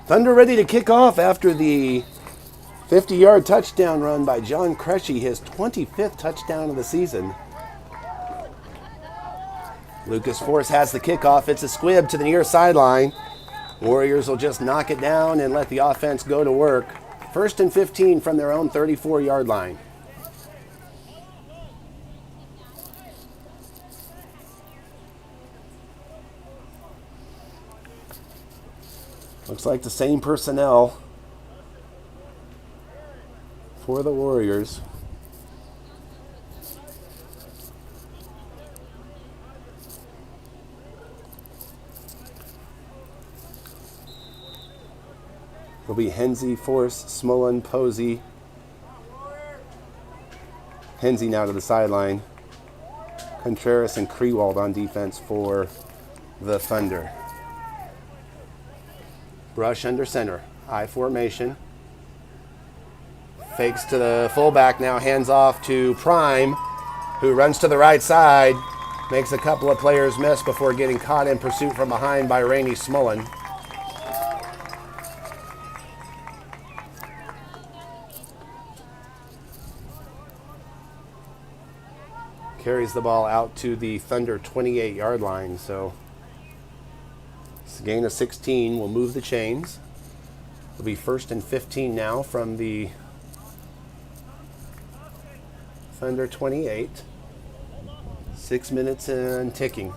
Thunder ready to kick off after the 50-yard touchdown run by John Cressy, his 25th touchdown of the season. Lucas Force has the kickoff. It's a squib to the near sideline. Warriors will just knock it down and let the offense go to work. 1st and 15 from their own 34-yard line. Looks like the same personnel for the Warriors. It'll be Hensey, Force, Smolin, Posey. Hensey now to the sideline. Contreras and Krewald on defense for the Thunder. Brush under center. I formation. Fakes to the fullback now, hands off to Prime, who runs to the right side. Makes a couple of players miss before getting caught in pursuit from behind by Rainey Smolin. Carries the ball out to the Thunder 28-yard line, so it's a gain of 16. Will move the chains. It'll be 1st and 15 now from the Thunder 28. 6 minutes and ticking.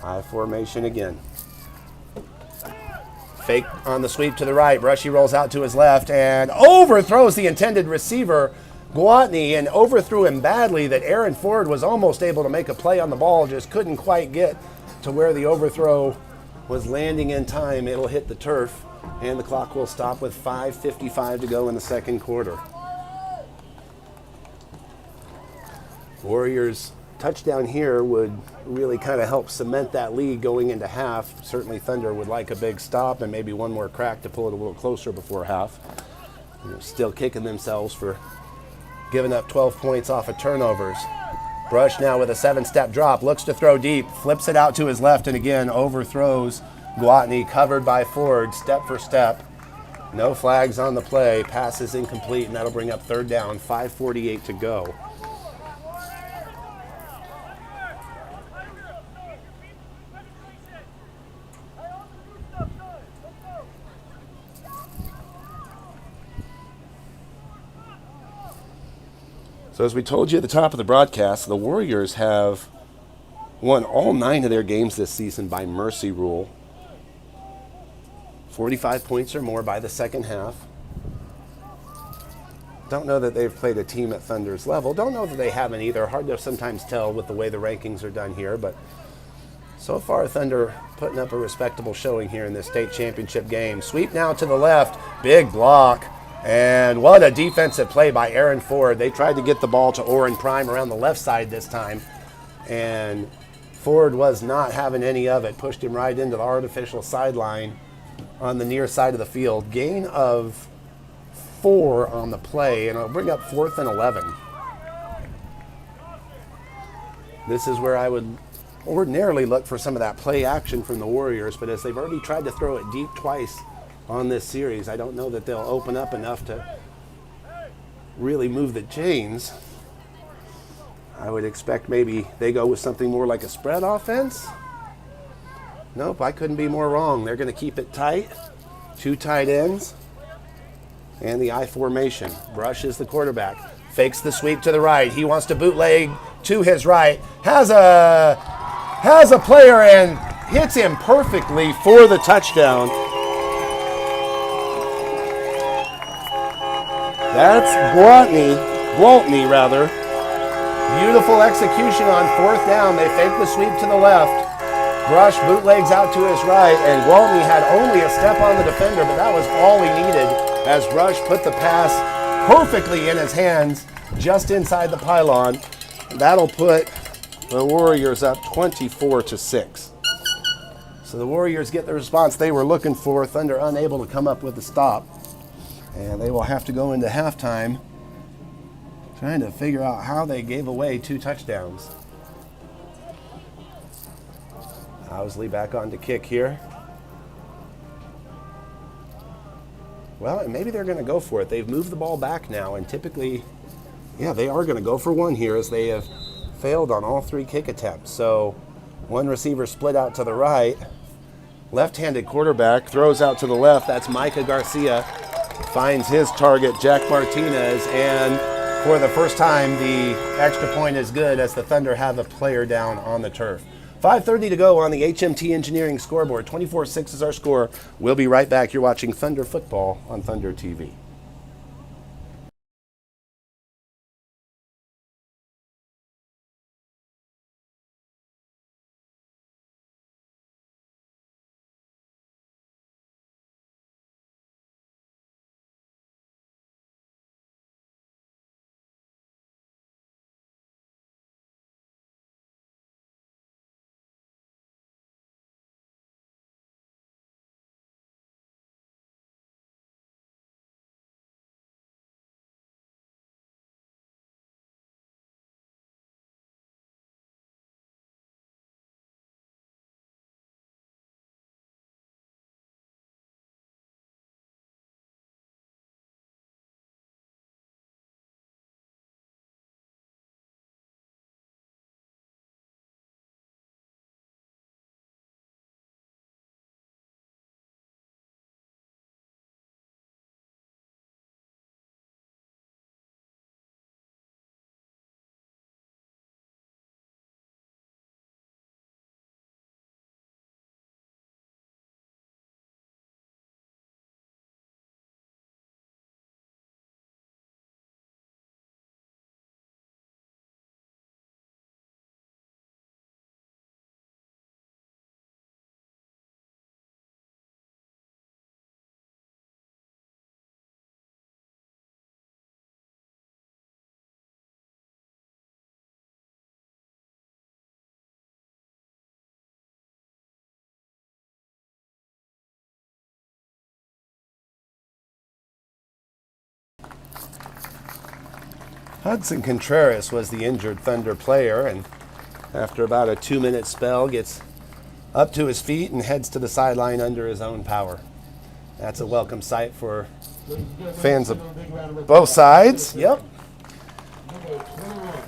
I formation again. Fake on the sweep to the right. Brushy rolls out to his left and overthrows the intended receiver, Gwatney, and overthrew him badly that Aaron Ford was almost able to make a play on the ball, just couldn't quite get to where the overthrow was landing in time. It'll hit the turf, and the clock will stop with 5:55 to go in the second quarter. Warriors' touchdown here would really kind of help cement that lead going into half. Certainly Thunder would like a big stop and maybe one more crack to pull it a little closer before half. Still kicking themselves for giving up 12 points off of turnovers. Brush now with a 7-step drop, looks to throw deep, flips it out to his left, and again overthrows Gwatney, covered by Ford, step for step. No flags on the play, pass is incomplete, and that'll bring up 3rd down, 5:48 to go. So as we told you at the top of the broadcast, the Warriors have won all 9 of their games this season by mercy rule. 45 points or more by the second half. Don't know that they've played a team at Thunder's level. Don't know that they haven't either. Hard to sometimes tell with the way the rankings are done here, but so far Thunder putting up a respectable showing here in this state championship game. Sweep now to the left, big block. And what a defensive play by Aaron Ford. They tried to get the ball to Oren Prime around the left side this time, and Ford was not having any of it. Pushed him right into the artificial sideline on the near side of the field. Gain of 4 on the play, and it'll bring up 4th and 11. This is where I would ordinarily look for some of that play action from the Warriors, but as they've already tried to throw it deep twice on this series, I don't know that they'll open up enough to really move the chains. I would expect maybe they go with something more like a spread offense. Nope, I couldn't be more wrong. They're going to keep it tight. 2 tight ends and the I formation. Brush is the quarterback. Fakes the sweep to the right. He wants to bootleg to his right. Has a player and hits him perfectly for the touchdown. That's Gwatney rather. Beautiful execution on 4th down. They fake the sweep to the left. Brush bootlegs out to his right, and Gwatney had only a step on the defender, but that was all he needed as Brush put the pass perfectly in his hands just inside the pylon. That'll put the Warriors up 24-6. So the Warriors get the response they were looking for. Thunder unable to come up with the stop. And they will have to go into halftime trying to figure out how they gave away 2 touchdowns. Owsley back on to kick here. Well, and maybe they're going to go for it. They've moved the ball back now, and typically, yeah, they are going to go for one here as they have failed on all 3 kick attempts. So 1 receiver split out to the right. Left-handed quarterback throws out to the left. That's Micah Garcia. Finds his target, Jack Martinez, and for the first time, the extra point is good as the Thunder have a player down on the turf. 5:30 to go on the HMT Engineering scoreboard. 24-6 is our score. We'll be right back. You're watching Thunder Football on Thunder TV. Hudson Contreras was the injured Thunder player, and after about a 2-minute spell gets up to his feet and heads to the sideline under his own power. That's a welcome sight for fans of both sides. Yep.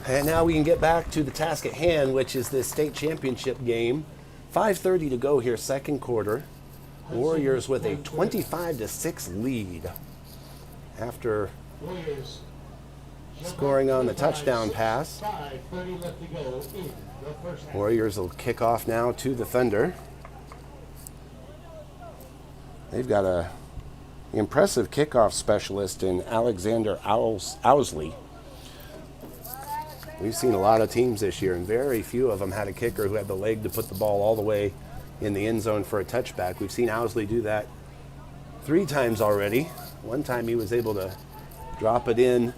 And now we can get back to the task at hand, which is this state championship game. 5:30 to go here, second quarter. Warriors with a 25-6 lead after scoring on the touchdown pass. Warriors will kick off now to the Thunder. They've got a impressive kickoff specialist in Alexander Owsley. We've seen a lot of teams this year, and very few of them had a kicker who had the leg to put the ball all the way in the end zone for a touchback. We've seen Owsley do that 3 times already. One time he was able to drop it in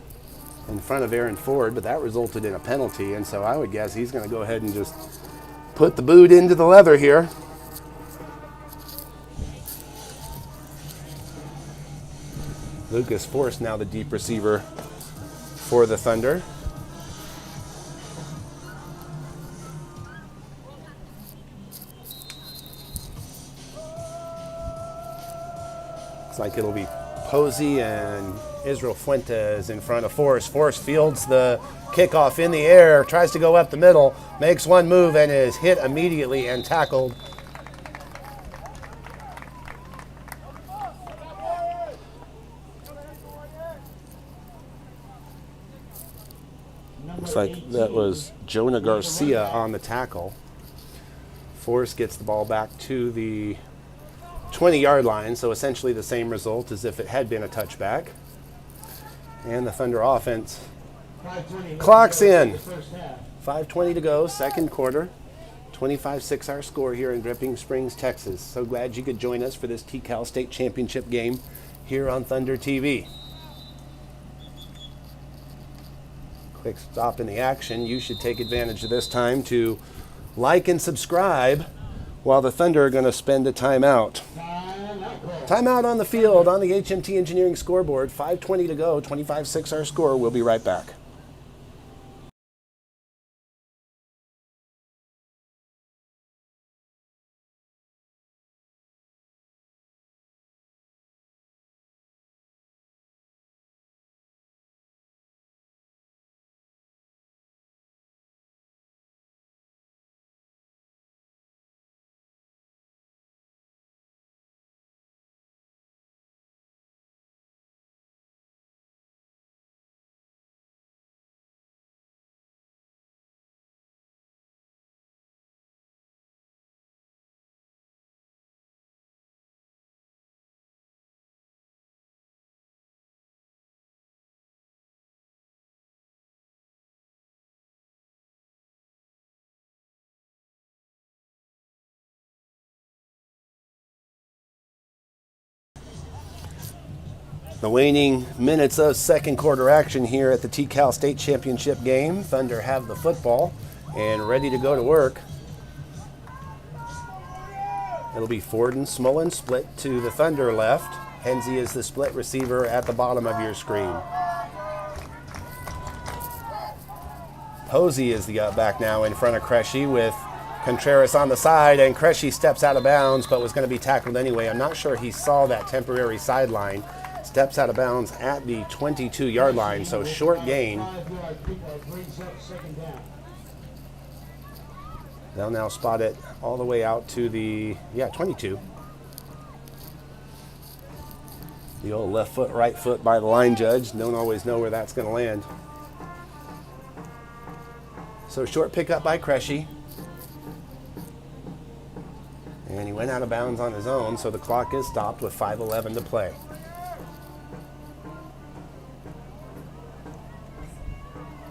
front of Aaron Ford, but that resulted in a penalty, and so I would guess he's going to go ahead and just put the boot into the leather here. Lucas Force now the deep receiver for the Thunder. Looks like it'll be Posey and Israel Fuentes in front of Force. Force fields the kickoff in the air, tries to go up the middle, makes one move and is hit immediately and tackled. Looks like that was Jonah Garcia on the tackle. Force gets the ball back to the 20-yard line, so essentially the same result as if it had been a touchback. And the Thunder offense clocks in. 5:20 to go, second quarter. 25-6 our score here in Dripping Springs, Texas. So glad you could join us for this TCAL State Championship game here on Thunder TV. Quick stop in the action. You should take advantage of this time to like and subscribe while the Thunder are going to spend a timeout. Timeout on the field on the HMT Engineering scoreboard. 5:20 to go, 25-6 our score. We'll be right back. The waning minutes of second quarter action here at the TCAL State Championship game. Thunder have the football and ready to go to work. It'll be Ford and Smullen split to the Thunder left. Hensey is the split receiver at the bottom of your screen. Posey is the back now in front of Cresci with Contreras on the side, and Cresci steps out of bounds but was going to be tackled anyway. I'm not sure he saw that temporary sideline. Steps out of bounds at the 22-yard line, so short gain. They'll now spot it all the way out to the, 22. The old left foot, right foot by the line judge. Don't always know where that's going to land. So short pickup by Cresci. And he went out of bounds on his own, so the clock is stopped with 5:11 to play.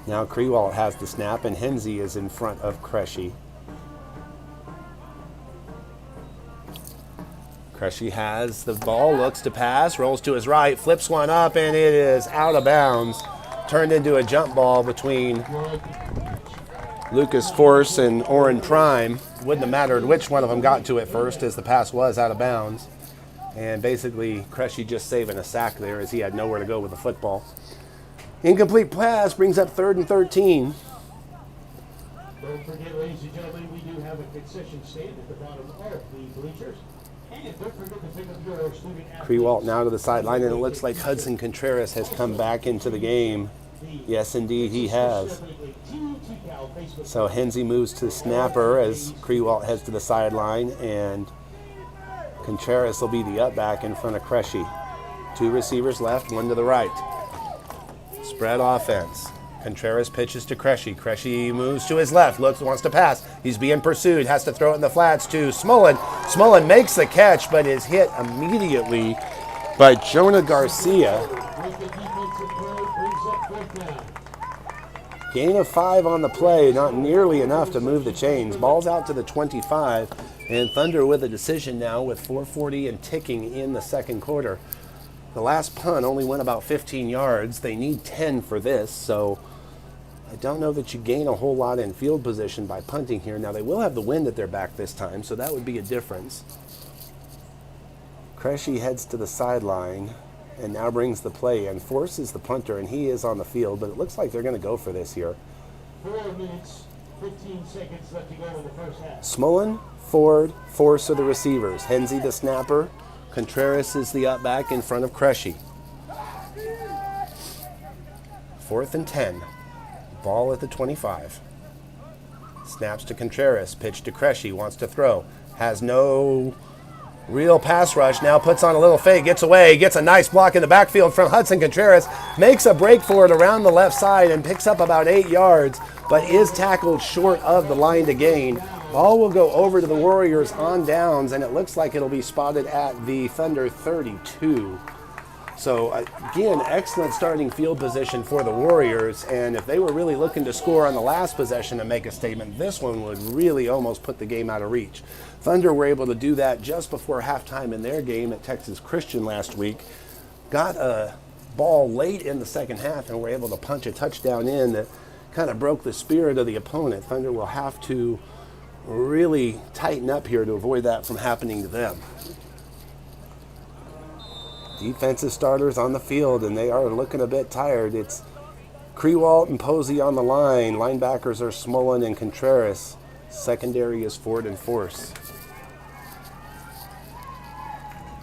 Now Krewalt has the snap, and Hensey is in front of Cresci. Cresci has the ball, looks to pass, rolls to his right, flips one up, and it is out of bounds. Turned into a jump ball between Lucas Force and Orrin Prime. Wouldn't have mattered which one of them got to it first, as the pass was out of bounds. And basically, Cresci just saving a sack there as he had nowhere to go with the football. Incomplete pass brings up 3rd and 13. Don't forget, ladies and gentlemen, we do have a concession stand at the bottom of the bleachers. And don't forget to pick up your student athletes. Krewalt now to the sideline, and it looks like Hudson Contreras has come back into the game. Yes, indeed, he has. So Hensey moves to the snapper as Krewalt heads to the sideline, and Contreras will be the up back in front of Cressy. 2 receivers left, 1 to the right. Spread offense. Contreras pitches to Cressy. Cressy moves to his left, wants to pass. He's being pursued, has to throw it in the flats to Smullen. Smullen makes the catch, but is hit immediately by Jonah Garcia. Gain of 5 on the play, not nearly enough to move the chains. Ball's out to the 25, and Thunder with a decision now with 4:40 and ticking in the second quarter. The last punt only went about 15 yards. They need 10 for this, so I don't know that you gain a whole lot in field position by punting here. Now, they will have the wind at their back this time, so that would be a difference. Cressy heads to the sideline and now brings the play and forces the punter, and he is on the field, but it looks like they're going to go for this here. 4 minutes, 15 seconds left to go in the first half. Smullen, Ford, Force are the receivers. Hensey the snapper. Contreras is the up back in front of Cressy. 4th and 10. Ball at the 25. Snaps to Contreras. Pitch to Cressy. Wants to throw. Has no real pass rush. Now puts on a little fake. Gets away. Gets a nice block in the backfield from Hudson Contreras. Makes a break for it around the left side and picks up about 8 yards, but is tackled short of the line to gain. Ball will go over to the Warriors on downs, and it looks like it'll be spotted at the Thunder 32. So, again, excellent starting field position for the Warriors, and if they were really looking to score on the last possession and make a statement, this one would really almost put the game out of reach. Thunder were able to do that just before halftime in their game at Texas Christian last week. Got a ball late in the second half and were able to punch a touchdown in that kind of broke the spirit of the opponent. Thunder will have to really tighten up here to avoid that from happening to them. Defensive starters on the field, and they are looking a bit tired. It's Krewalt and Posey on the line. Linebackers are Smullen and Contreras. Secondary is Ford and Force.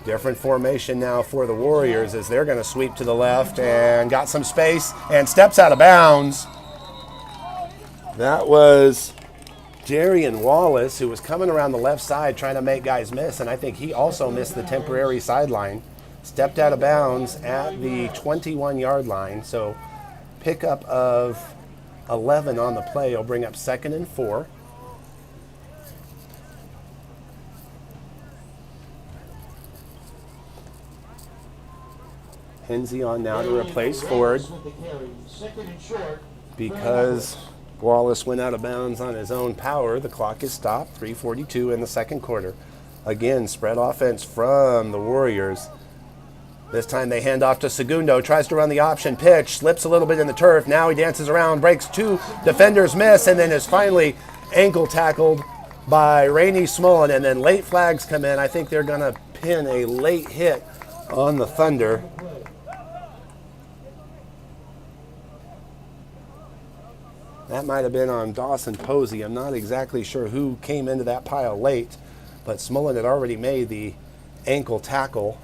Different formation now for the Warriors as they're going to sweep to the left and got some space and steps out of bounds. That was Darian Wallace, who was coming around the left side trying to make guys miss, and I think he also missed the temporary sideline. Stepped out of bounds at the 21-yard line, so pickup of 11 on the play will bring up 2nd and 4. Hensey on now to replace Ford because Wallace went out of bounds on his own power. The clock is stopped, 3:42 in the second quarter. Again, spread offense from the Warriors. This time they hand off to Segundo, tries to run the option pitch, slips a little bit in the turf. Now he dances around, breaks 2 defenders, miss, and then is finally ankle tackled by Rainey Smullen. And then late flags come in. I think they're going to pin a late hit on the Thunder. That might have been on Dawson Posey. I'm not exactly sure who came into that pile late, but Smullen had already made the ankle tackle.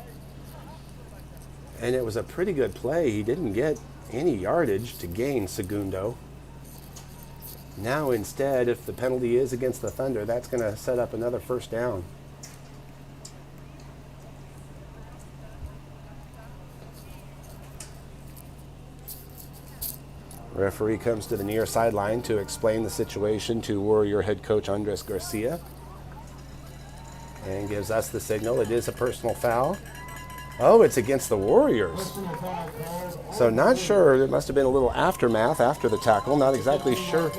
And it was a pretty good play. He didn't get any yardage to gain Segundo. Now instead, if the penalty is against the Thunder, that's going to set up another first down. Referee comes to the near sideline to explain the situation to Warrior head coach Andres Garcia and gives us the signal. It is a personal foul. Oh, it's against the Warriors. So not sure. There must have been a little aftermath after the tackle. Not exactly sure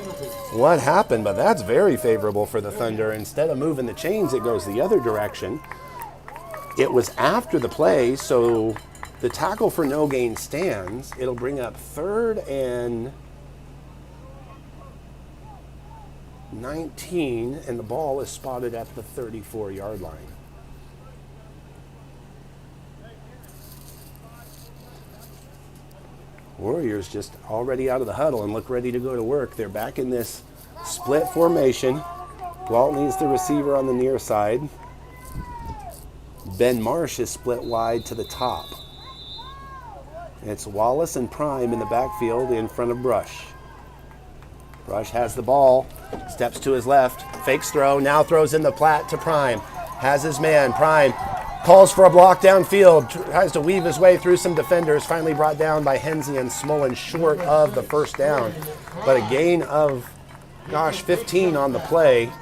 what happened, but that's very favorable for the Thunder. Instead of moving the chains, it goes the other direction. It was after the play, so the tackle for no gain stands. It'll bring up 3rd and 19, and the ball is spotted at the 34-yard line. Warriors just already out of the huddle and look ready to go to work. They're back in this split formation. Gwaltney is the receiver on the near side. Ben Marsh is split wide to the top. It's Wallace and Prime in the backfield in front of Brush. Brush has the ball, steps to his left, fakes throw, now throws in the plat to Prime. Has his man, Prime calls for a block downfield, tries to weave his way through some defenders, finally brought down by Hensey and Smullen short of the first down. But a gain of, 15 on the play.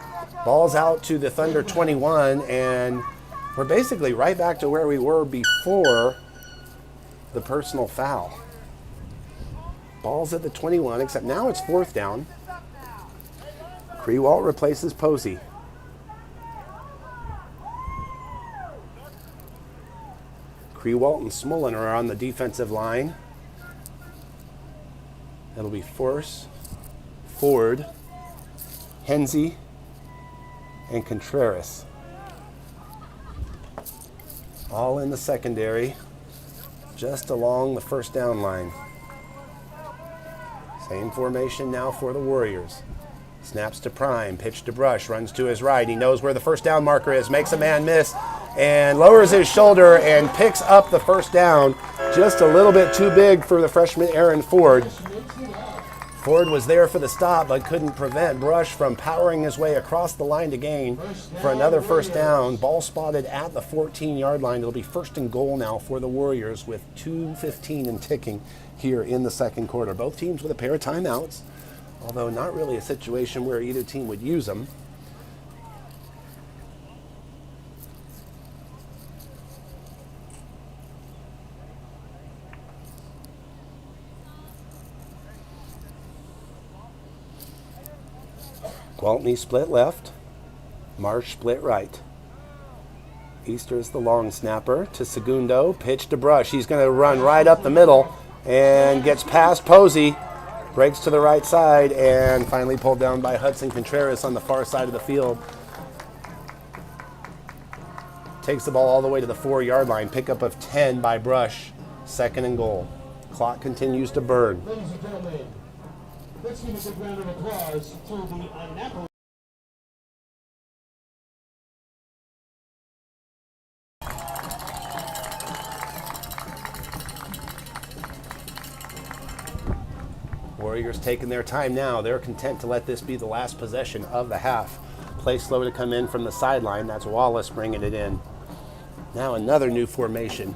Ball's out to the Thunder 21, and we're basically right back to where we were before the personal foul. Ball's at the 21, except now it's fourth down. Krewalt replaces Posey. Krewalt and Smullen are on the defensive line. That'll be Force, Ford, Hensey, and Contreras. All in the secondary, just along the first down line. Same formation now for the Warriors. Snaps to Prime, pitch to Brush, runs to his right. He knows where the first down marker is, makes a man miss, and lowers his shoulder and picks up the first down. Just a little bit too big for the freshman Aaron Ford. Ford was there for the stop, but couldn't prevent Brush from powering his way across the line to gain for another first down. Ball spotted at the 14-yard line. It'll be first and goal now for the Warriors with 2:15 and ticking here in the second quarter. Both teams with a pair of timeouts, although not really a situation where either team would use them. Gwaltney split left, Marsh split right. Easter's the long snapper to Segundo, pitch to Brush. He's going to run right up the middle and gets past Posey, breaks to the right side, and finally pulled down by Hudson Contreras on the far side of the field. Takes the ball all the way to the 4-yard line, pickup of 10 by Brush, second and goal. Clock continues to burn. Ladies and gentlemen, let's give a round of applause to the Annapolis. Warriors taking their time now. They're content to let this be the last possession of the half. Play slow to come in from the sideline. That's Wallace bringing it in. Now another new formation.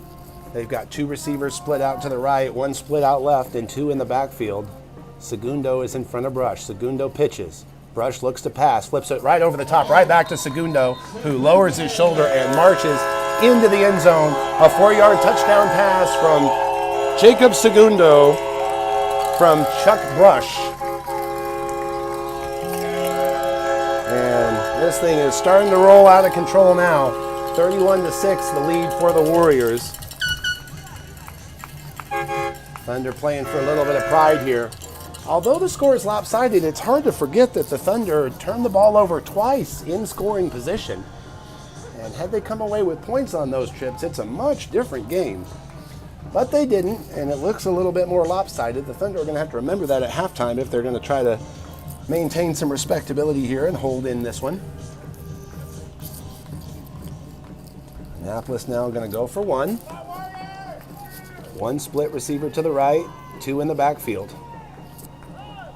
They've got two receivers split out to the right, one split out left, and two in the backfield. Segundo is in front of Brush. Segundo pitches. Brush looks to pass, flips it right over the top, right back to Segundo, who lowers his shoulder and marches into the end zone. A 4-yard touchdown pass from Jacob Segundo from Chuck Brush. And this thing is starting to roll out of control now. 31-6, the lead for the Warriors. Thunder playing for a little bit of pride here. Although the score is lopsided, it's hard to forget that the Thunder turned the ball over twice in scoring position. And had they come away with points on those trips, it's a much different game. But they didn't, and it looks a little bit more lopsided. The Thunder are going to have to remember that at halftime if they're going to try to maintain some respectability here and hold in this one. Annapolis now going to go for one. One split receiver to the right, two in the backfield.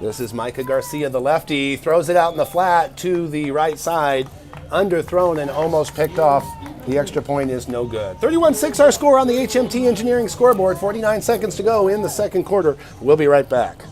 This is Micah Garcia, the lefty, throws it out in the flat to the right side, underthrown and almost picked off. The extra point is no good. 31-6 our score on the HMT Engineering scoreboard. 49 seconds to go in the second quarter. We'll be right back.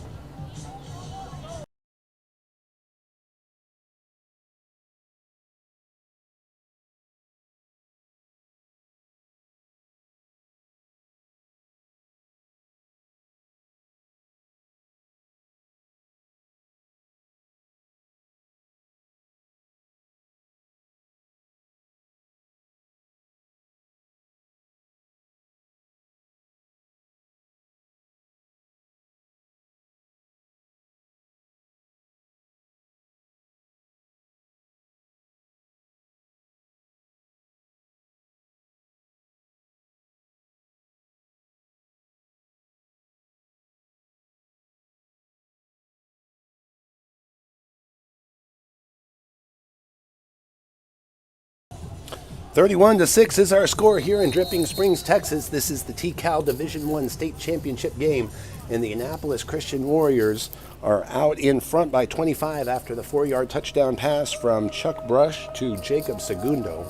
31-6 is our score here in Dripping Springs, Texas. This is the TCAL Division I State Championship game, and the Annapolis Christian Warriors are out in front by 25 after the 4-yard touchdown pass from Chuck Brush to Jacob Segundo.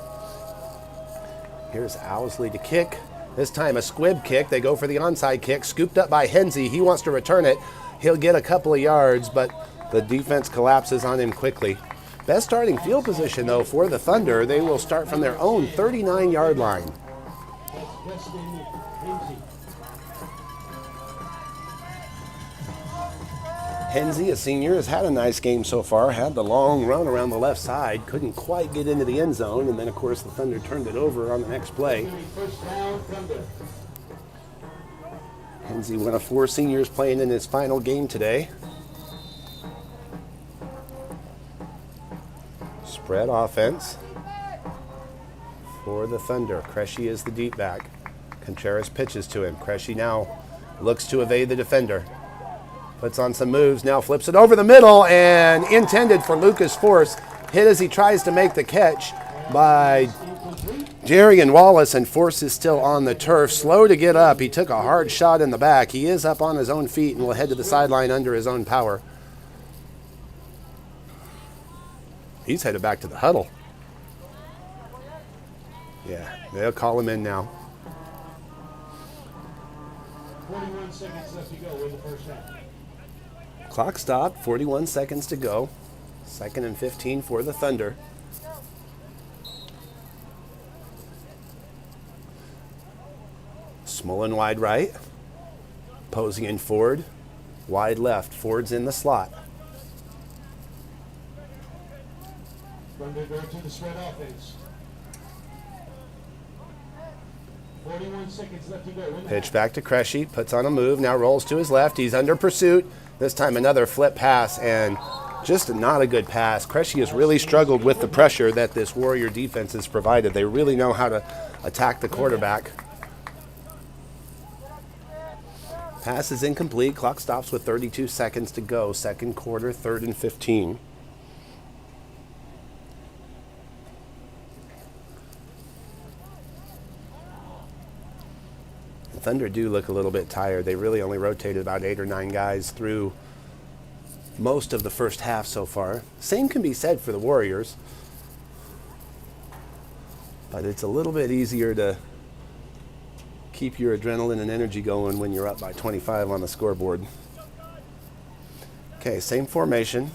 Here's Owsley to kick. This time a squib kick. They go for the onside kick, scooped up by Hensey. He wants to return it. He'll get a couple of yards, but the defense collapses on him quickly. Best starting field position, though, for the Thunder. They will start from their own 39-yard line. Hensey, a senior, has had a nice game so far. Had the long run around the left side. Couldn't quite get into the end zone. And then, of course, the Thunder turned it over on the next play. Hensey, one of 4 seniors playing in his final game today. Spread offense for the Thunder. Cresci is the deep back. Contreras pitches to him. Cresci now looks to evade the defender. Puts on some moves, now flips it over the middle and intended for Lucas Force. Hit as he tries to make the catch by Jerry Wallace, and Force is still on the turf. Slow to get up. He took a hard shot in the back. He is up on his own feet and will head to the sideline under his own power. He's headed back to the huddle. Yeah, they'll call him in now. 41 seconds left to go in the first half. Clock stopped, 41 seconds to go. 2nd and 15 for the Thunder. Smolin wide right. Posey in Ford. Wide left. Ford's in the slot. Thunder go to the spread offense. 41 seconds left to go. Pitch back to Cresci. Puts on a move. Now rolls to his left. He's under pursuit. This time another flip pass, and just not a good pass. Cresci has really struggled with the pressure that this Warrior defense has provided. They really know how to attack the quarterback. Pass is incomplete. Clock stops with 32 seconds to go. Second quarter, 3rd and 15. The Thunder do look a little bit tired. They really only rotated about 8 or 9 guys through most of the first half so far. Same can be said for the Warriors, but it's a little bit easier to keep your adrenaline and energy going when you're up by 25 on the scoreboard. Okay, same formation.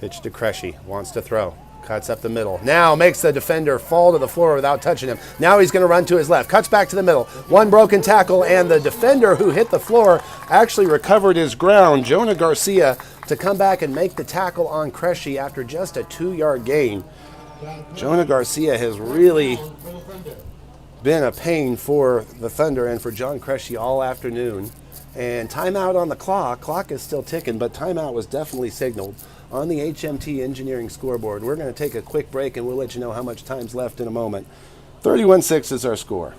Pitch to Cresci, wants to throw. Cuts up the middle. Now makes the defender fall to the floor without touching him. Now he's going to run to his left. Cuts back to the middle. One broken tackle, and the defender who hit the floor actually recovered his ground. Jonah Garcia to come back and make the tackle on Cresci after just a 2-yard gain. Jonah Garcia has really been a pain for the Thunder and for John Cresci all afternoon. And timeout on the clock. Clock is still ticking, but timeout was definitely signaled on the HMT Engineering scoreboard. We're going to take a quick break, and we'll let you know how much time's left in a moment. 31-6 is our score.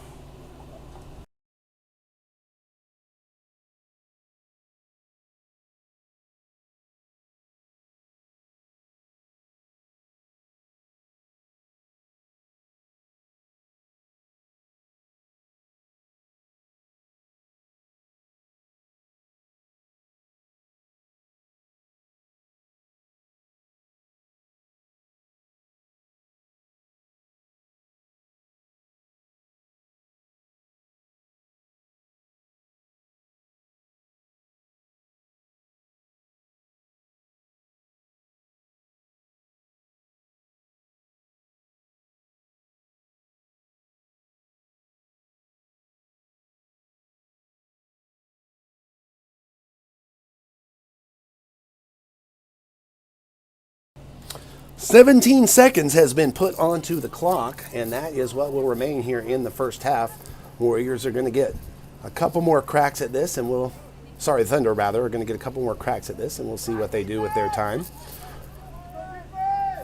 "17 seconds has been put onto the clock, and that is what will remain here in the first half. Warriors are going to get a couple more cracks at this, and the Thunder rather, are going to get a couple more cracks at this, and we'll see what they do with their time.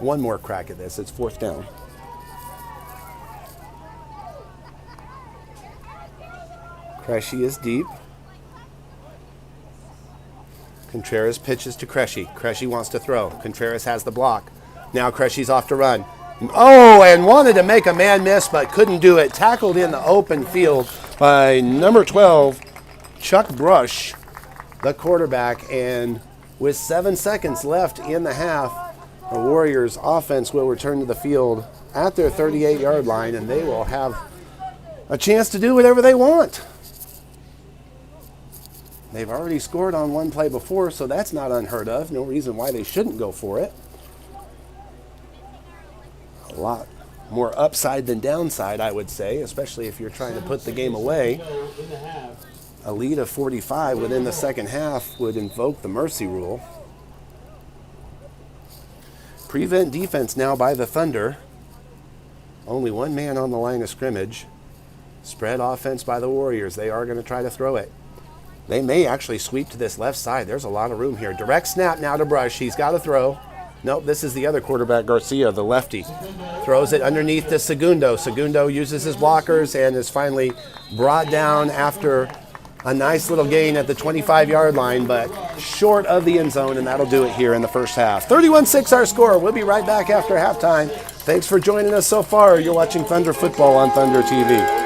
One more crack at this. It's 4th down. Cresci is deep. Contreras pitches to Cressy. Cressy wants to throw. Contreras has the block. Now Cressy's off to run. Oh, and wanted to make a man miss, but couldn't do it. Tackled in the open field by number 12, Chuck Brush, the quarterback. And with 7 seconds left in the half, the Warriors offense will return to the field at their 38-yard line, and they will have a chance to do whatever they want. They've already scored on one play before, so that's not unheard of. No reason why they shouldn't go for it. A lot more upside than downside, I would say, especially if you're trying to put the game away. A lead of 45 within the second half would invoke the mercy rule. Prevent defense now by the Thunder. Only one man on the line of scrimmage. Spread offense by the Warriors. They are going to try to throw it. They may actually sweep to this left side. There's a lot of room here. Direct snap now to Brush. He's got to throw. Nope, this is the other quarterback, Garcia, the lefty. Throws it underneath to Segundo. Segundo uses his blockers and is finally brought down after a nice little gain at the 25-yard line, but short of the end zone, and that'll do it here in the first half. 31-6 our score. We'll be right back after halftime. Thanks for joining us so far. You're watching Thunder Football on Thunder TV.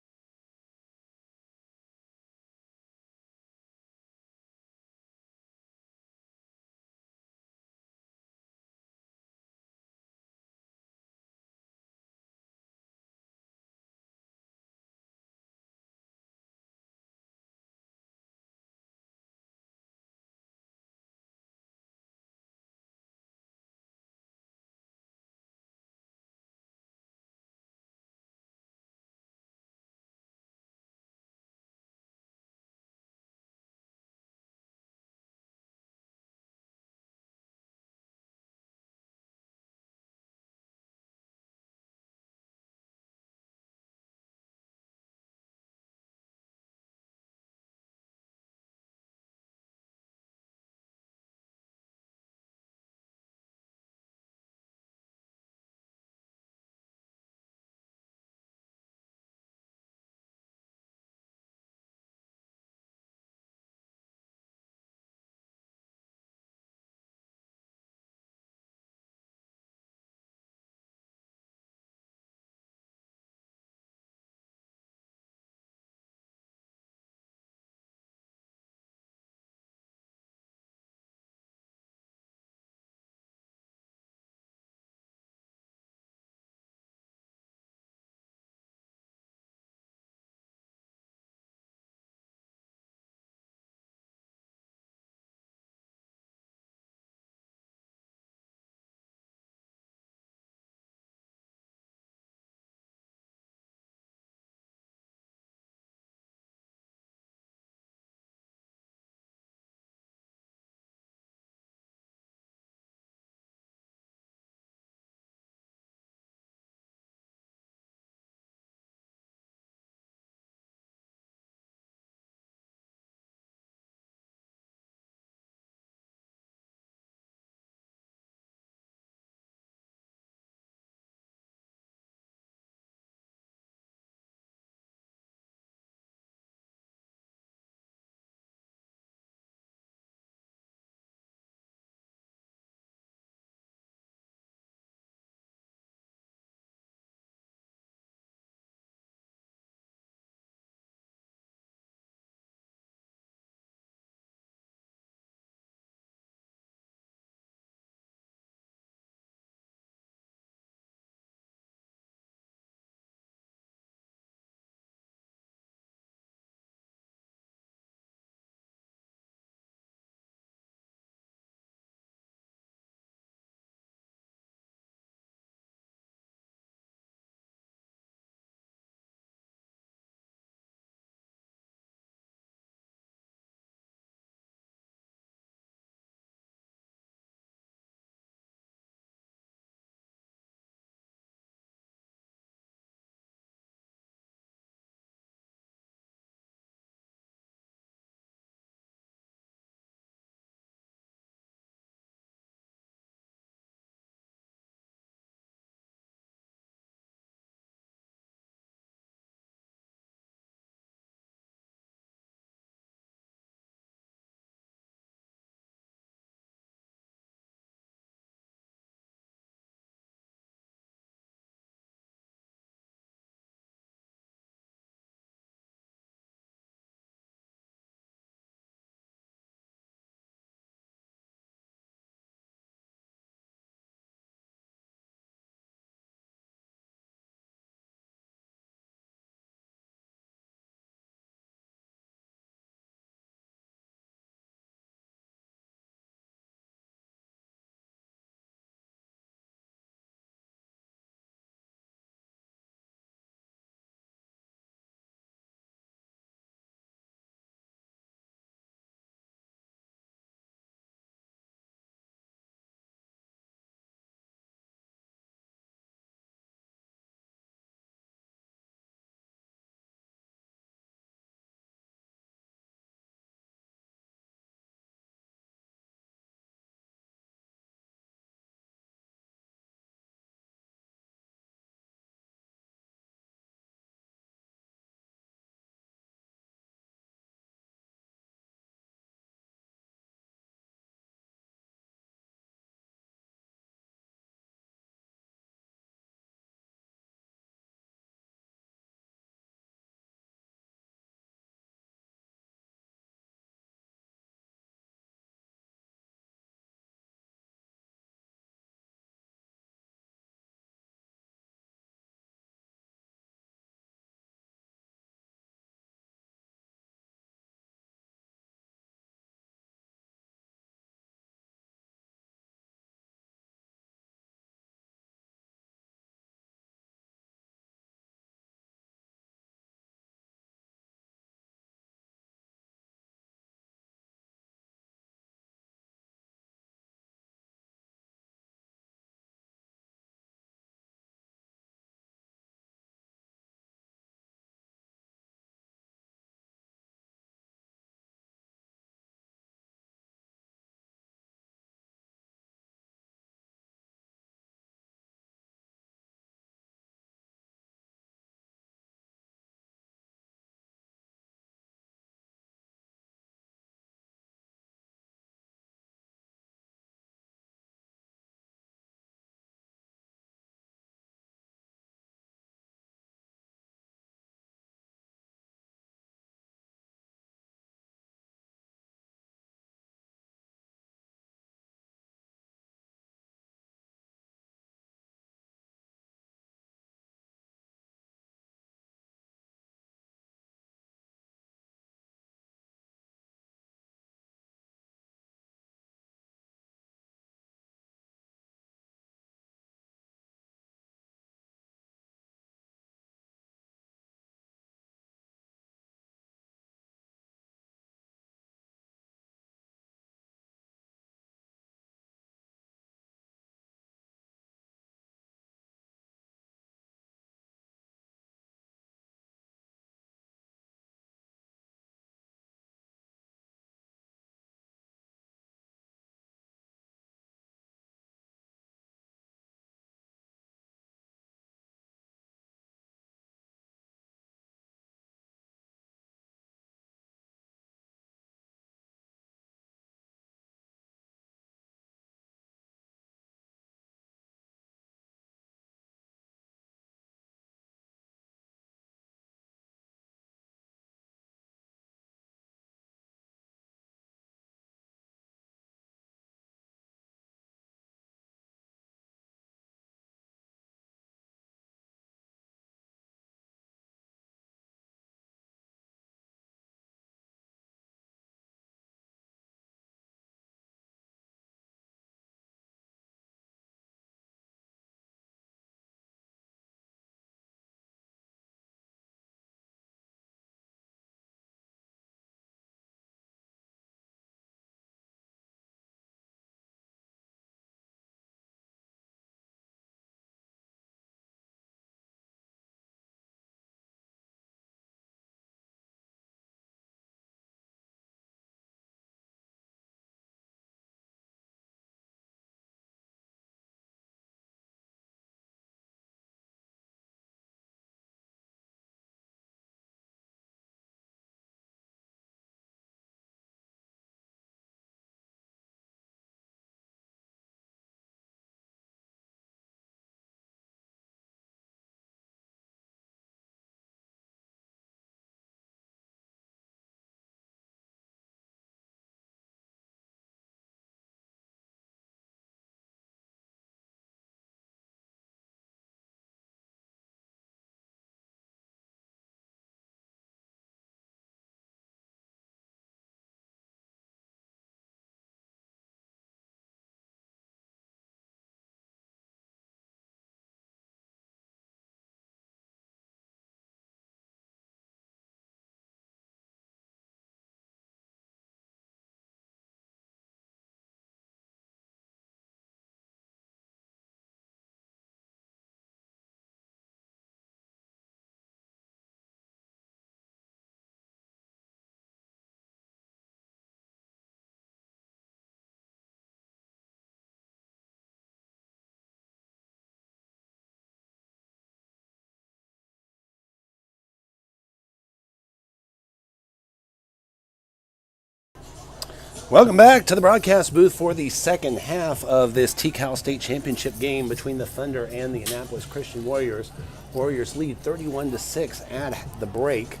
Welcome back to the broadcast booth for the second half of this TCAL state championship game between the Thunder and the Annapolis Christian Warriors. Warriors lead 31-6 at the break.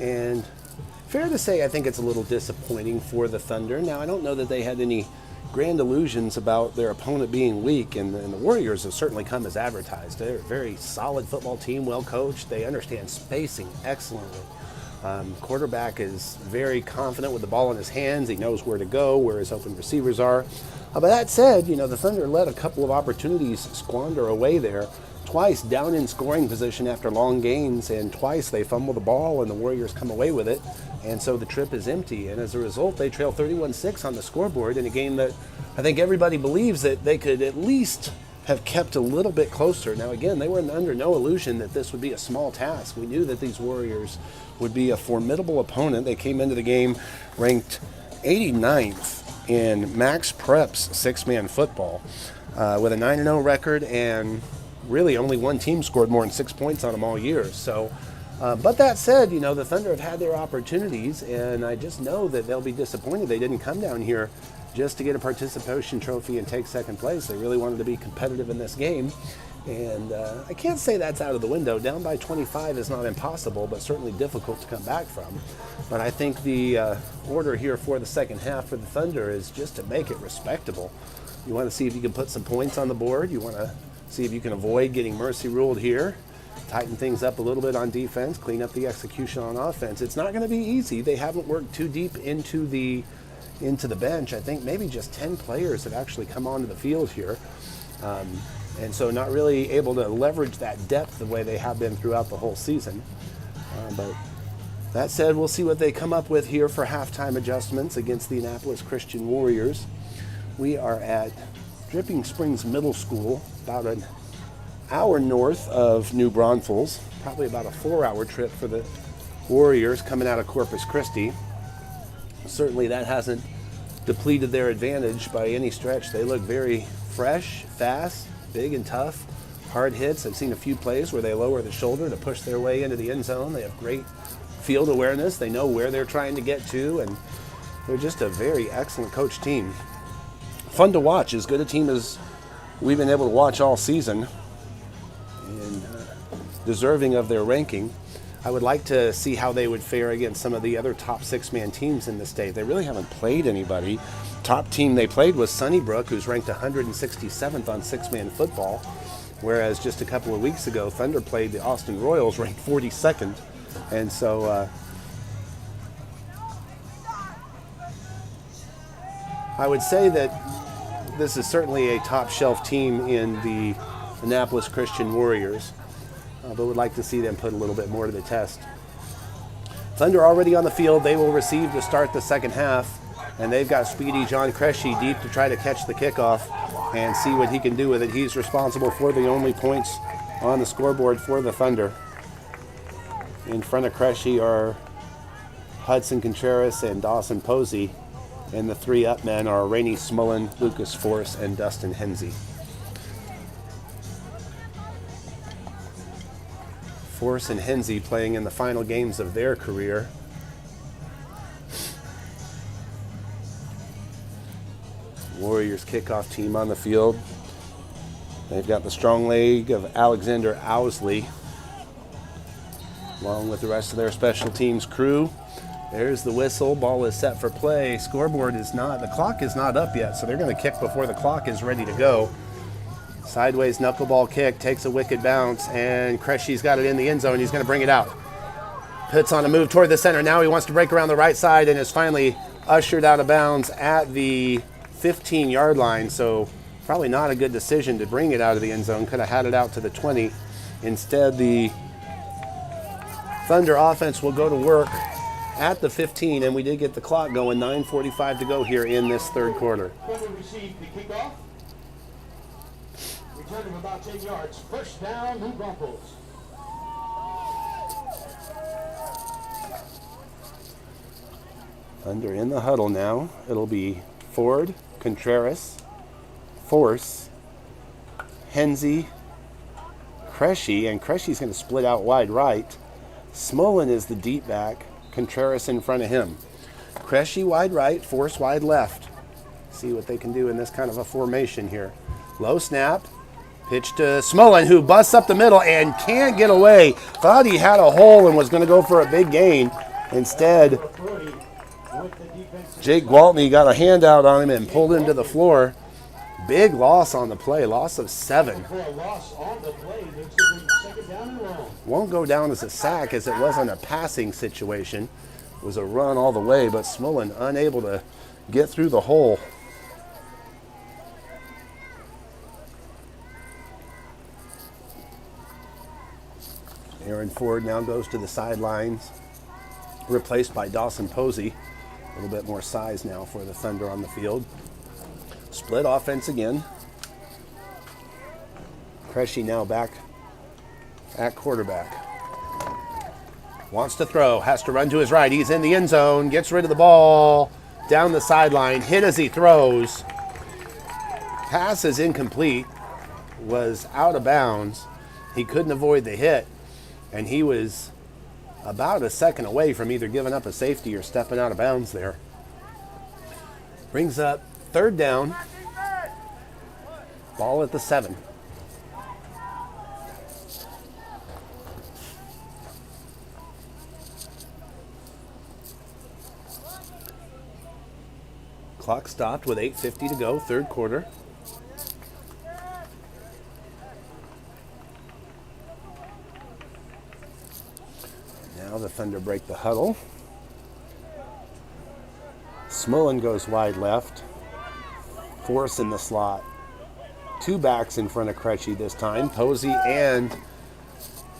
And fair to say, I think it's a little disappointing for the Thunder. Now, I don't know that they had any grand illusions about their opponent being weak, and the Warriors have certainly come as advertised. They're a very solid football team, well coached. They understand spacing excellently. Quarterback is very confident with the ball in his hands. He knows where to go, where his open receivers are. But that said, the Thunder let a couple of opportunities squander away there. Twice down in scoring position after long gains, and twice they fumble the ball and the Warriors come away with it. And so the trip is empty. And as a result, they trail 31-6 on the scoreboard in a game that I think everybody believes that they could at least have kept a little bit closer. Now, again, they were under no illusion that this would be a small task. We knew that these Warriors would be a formidable opponent. They came into the game ranked 89th in Max Prep's six-man football with a 9-0 record, and really only one team scored more than 6 points on them all year. So, but that said, the Thunder have had their opportunities, and I just know that they'll be disappointed they didn't come down here just to get a participation trophy and take second place. They really wanted to be competitive in this game. And I can't say that's out of the window. Down by 25 is not impossible, but certainly difficult to come back from. But I think the order here for the second half for the Thunder is just to make it respectable. You want to see if you can put some points on the board. You want to see if you can avoid getting mercy ruled here. Tighten things up a little bit on defense. Clean up the execution on offense. It's not going to be easy. They haven't worked too deep into the bench. I think maybe just 10 players have actually come onto the field here. And so not really able to leverage that depth the way they have been throughout the whole season. But that said, we'll see what they come up with here for halftime adjustments against the Annapolis Christian Warriors. We are at Dripping Springs Middle School, about an hour north of New Braunfels, probably about a 4-hour trip for the Warriors coming out of Corpus Christi. Certainly that hasn't depleted their advantage by any stretch. They look very fresh, fast, big and tough, hard hits. I've seen a few plays where they lower the shoulder to push their way into the end zone. They have great field awareness. They know where they're trying to get to, and they're just a very excellent coached team. Fun to watch, as good a team as we've been able to watch all season, and deserving of their ranking. I would like to see how they would fare against some of the other top six-man teams in the state. They really haven't played anybody. Top team they played was Sunnybrook, who's ranked 167th on six-man football, whereas just a couple of weeks ago, Thunder played the Austin Royals, ranked 42nd. And so I would say that this is certainly a top-shelf team in the Annapolis Christian Warriors, but would like to see them put a little bit more to the test. Thunder already on the field. They will receive to start the second half, and they've got speedy John Cresci deep to try to catch the kickoff and see what he can do with it. He's responsible for the only points on the scoreboard for the Thunder. In front of Cresci are Hudson Contreras and Dawson Posey, and the three up men are Rainey Smullen, Lucas Force, and Dustin Hensey. Force and Hensey playing in the final games of their career. Warriors kickoff team on the field. They've got the strong leg of Alexander Owsley, along with the rest of their special teams crew. There's the whistle. Ball is set for play. The clock is not up yet, so they're going to kick before the clock is ready to go. Sideways knuckleball kick, takes a wicked bounce, and Cresci's got it in the end zone. He's going to bring it out. Puts on a move toward the center. Now he wants to break around the right side and is finally ushered out of bounds at the 15-yard line. So probably not a good decision to bring it out of the end zone. Could have had it out to the 20. Instead, the Thunder offense will go to work at the 15, and we did get the clock going. 9:45 to go here in this third quarter. Thunder received the kickoff. Return of about 10 yards. First down, New Braunfels. Thunder in the huddle now. It'll be Ford, Contreras, Force, Hensey, Cresci, and Cresci's going to split out wide right. Smullen is the deep back, Contreras in front of him. Cressy wide right, Force wide left. See what they can do in this kind of a formation here. Low snap. Pitch to Smullen, who busts up the middle and can't get away. Thought he had a hole and was going to go for a big gain. Instead, Jake Gwaltney got a handout on him and pulled him to the floor. Big loss on the play, loss of 7. Won't go down as a sack as it wasn't a passing situation. It was a run all the way, but Smullen unable to get through the hole. Aaron Ford now goes to the sidelines, replaced by Dawson Posey. A little bit more size now for the Thunder on the field. Split offense again. Cressy now back at quarterback. Wants to throw, has to run to his right. He's in the end zone, gets rid of the ball, down the sideline, hit as he throws. Pass is incomplete, was out of bounds. He couldn't avoid the hit, and he was about a second away from either giving up a safety or stepping out of bounds there. Brings up 3rd down. Ball at the 7. Clock stopped with 8:50 to go, 3rd quarter. Now the Thunder break the huddle. Smullen goes wide left. Force in the slot. 2 backs in front of Cressy this time. Posey and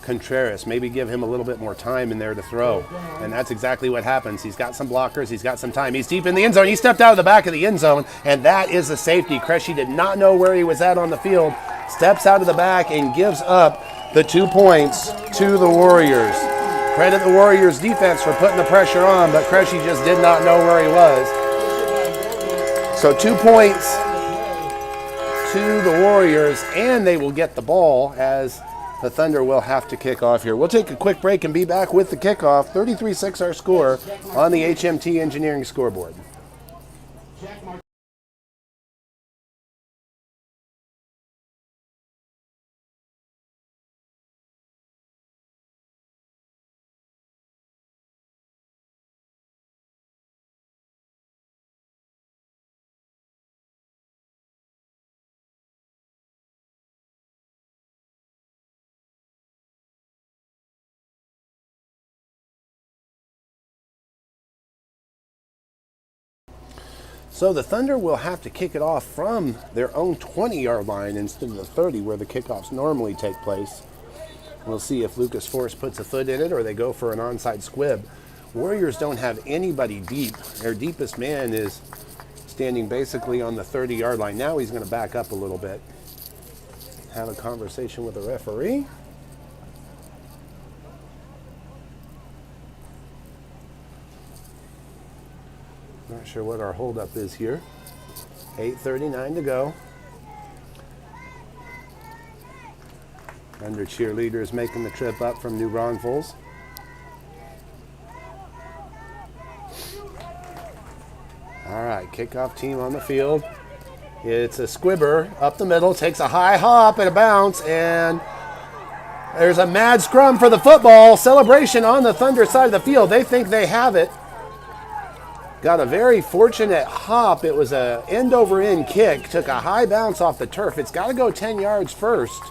Contreras. Maybe give him a little bit more time in there to throw. And that's exactly what happens. He's got some blockers. He's got some time. He's deep in the end zone. He stepped out of the back of the end zone, and that is a safety. Cressy did not know where he was at on the field. Steps out of the back and gives up the 2 points to the Warriors. Credit the Warriors defense for putting the pressure on, but Cressy just did not know where he was. So 2 points to the Warriors, and they will get the ball as the Thunder will have to kick off here. We'll take a quick break and be back with the kickoff. 33-6 our score on the HMT Engineering scoreboard. So the Thunder will have to kick it off from their own 20-yard line instead of the 30 where the kickoffs normally take place. We'll see if Lucas Force puts a foot in it or they go for an onside squib. Warriors don't have anybody deep. Their deepest man is standing basically on the 30-yard line. Now he's going to back up a little bit. Have a conversation with the referee. Not sure what our holdup is here. 8:39 to go. Thunder cheerleaders making the trip up from New Braunfels. All right, kickoff team on the field. It's a squibber up the middle, takes a high hop and a bounce, and there's a mad scrum for the football. Celebration on the Thunder side of the field. They think they have it. Got a very fortunate hop. It was a end-over-end kick. Took a high bounce off the turf. It's got to go 10 yards first.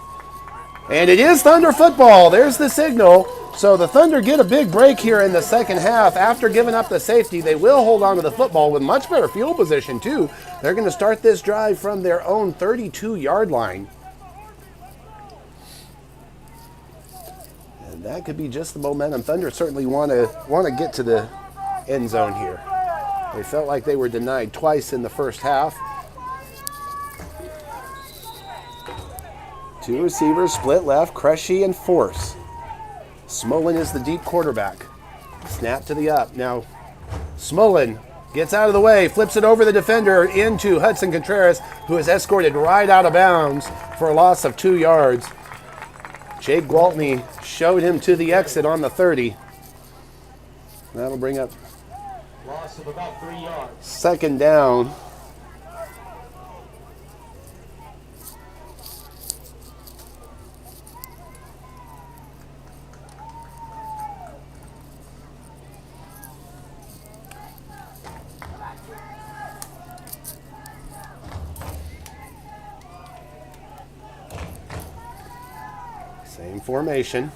And it is Thunder football. There's the signal. So the Thunder get a big break here in the second half. After giving up the safety, they will hold on to the football with much better field position, too. They're going to start this drive from their own 32-yard line. And that could be just the momentum. Thunder certainly want to get to the end zone here. They felt like they were denied twice in the first half. 2 receivers, split left, Cressy and Force. Smullen is the deep quarterback. Snap to the up. Now, Smullen gets out of the way, flips it over the defender into Hudson Contreras, who is escorted right out of bounds for a loss of 2 yards. Jake Gwaltney showed him to the exit on the 30. That'll bring up loss of about 3 yards. Second down. Same formation.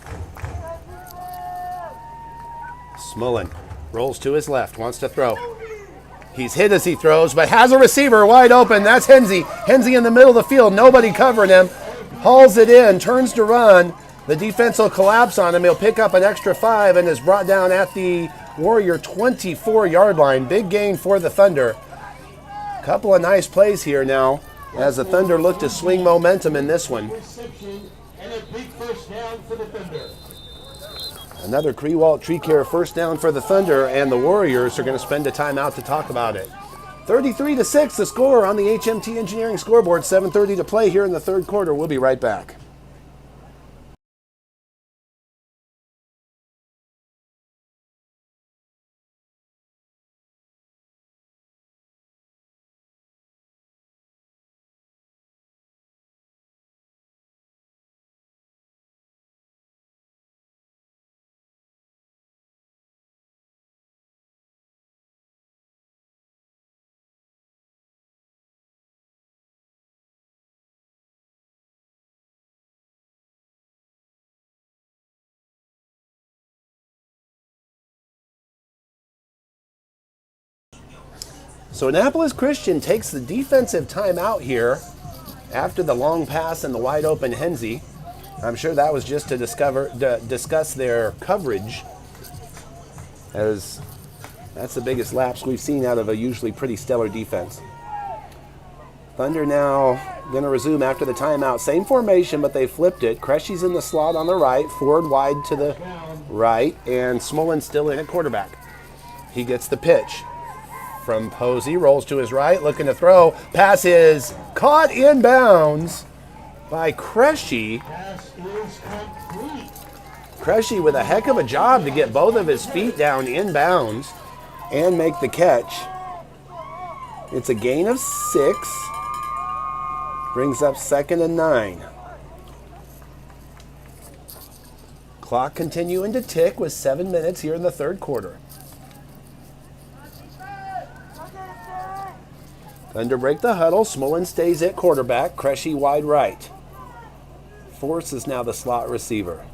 Smullen rolls to his left, wants to throw. He's hit as he throws, but has a receiver wide open. That's Hensey. Hensey in the middle of the field, nobody covering him. Hauls it in, turns to run. The defense will collapse on him. He'll pick up an extra 5 and is brought down at the Warrior 24-yard line. Big gain for the Thunder. Couple of nice plays here now as the Thunder look to swing momentum in this one. And a big first down for the Thunder. Another Crewalt Tree Care first down for the Thunder, and the Warriors are going to spend a timeout to talk about it. 33-6 the score on the HMT Engineering scoreboard. 7:30 to play here in the third quarter. We'll be right back. So Annapolis Christian takes the defensive timeout here after the long pass and the wide open Hensey. I'm sure that was just to discuss their coverage, as that's the biggest lapse we've seen out of a usually pretty stellar defense. Thunder now going to resume after the timeout. Same formation, but they flipped it. Creshy's in the slot on the right, Ford wide to the right, and Smullen still in at quarterback. He gets the pitch from Posey, rolls to his right, looking to throw. Pass is caught in bounds by Creshy. Pass is complete. Creshy with a heck of a job to get both of his feet down in bounds and make the catch. It's a gain of 6. Brings up 2nd and 9. Clock continuing to tick with 7 minutes here in the third quarter. Thunder break the huddle. Smullen stays at quarterback. Creshy wide right. Force is now the slot receiver.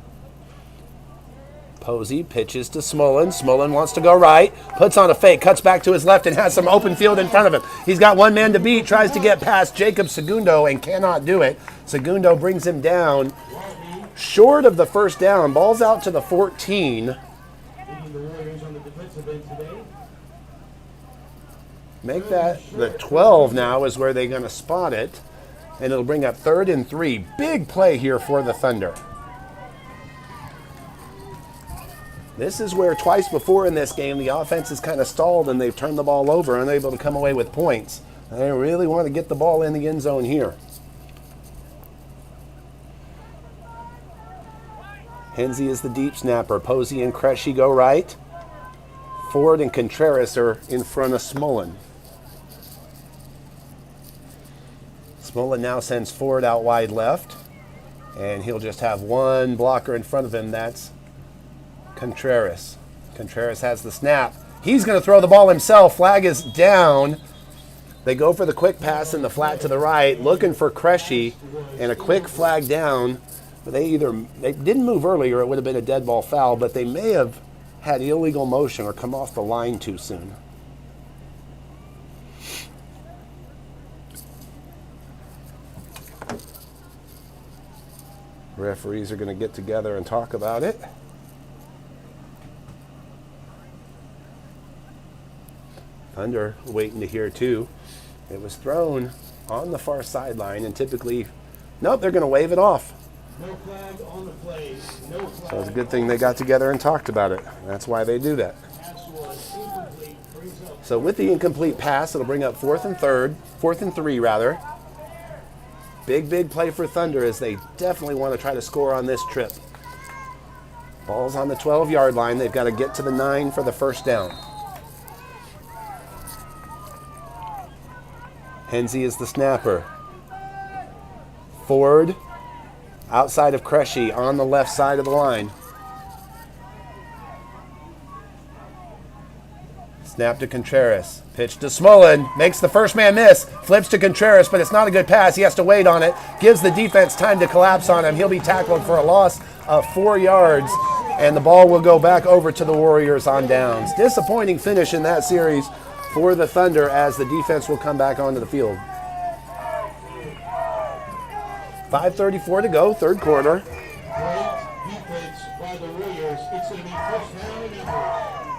Posey pitches to Smullen. Smullen wants to go right. Puts on a fake. Cuts back to his left and has some open field in front of him. He's got one man to beat. Tries to get past Jacob Segundo and cannot do it. Segundo brings him down short of the first down. Ball's out to the 14. Leading the Warriors on the defensive end today. Make that the 12 now is where they're going to spot it. And it'll bring up 3rd and 3. Big play here for the Thunder. This is where twice before in this game the offense is kind of stalled and they've turned the ball over, unable to come away with points. They really want to get the ball in the end zone here. Hensey is the deep snapper. Posey and Creshy go right. Ford and Contreras are in front of Smullen. Smullen now sends Ford out wide left, and he'll just have one blocker in front of him. That's Contreras. Contreras has the snap. He's going to throw the ball himself. Flag is down. They go for the quick pass in the flat to the right, looking for Creshy, and a quick flag down. But they didn't move earlier, it would have been a dead ball foul, but they may have had illegal motion or come off the line too soon. Referees are going to get together and talk about it. Thunder waiting to hear too. It was thrown on the far sideline, and typically, nope, they're going to wave it off. No flag on the play. No flag. So it's a good thing they got together and talked about it. That's why they do that. Pass was incomplete. Brings up So with the incomplete pass, it'll bring up 4th and 3 rather. Big play for Thunder as they definitely want to try to score on this trip. Ball's on the 12-yard line. They've got to get to the 9 for the first down. Hensey is the snapper. Ford outside of Cresci on the left side of the line. Snap to Contreras. Pitch to Smolin. Makes the first man miss. Flips to Contreras, but it's not a good pass. He has to wait on it. Gives the defense time to collapse on him. He'll be tackled for a loss of 4 yards, and the ball will go back over to the Warriors on downs. Disappointing finish in that series for the Thunder as the defense will come back onto the field. 5:34 to go, third quarter. Great defense by the Warriors. It's going to be first down and Annapolis.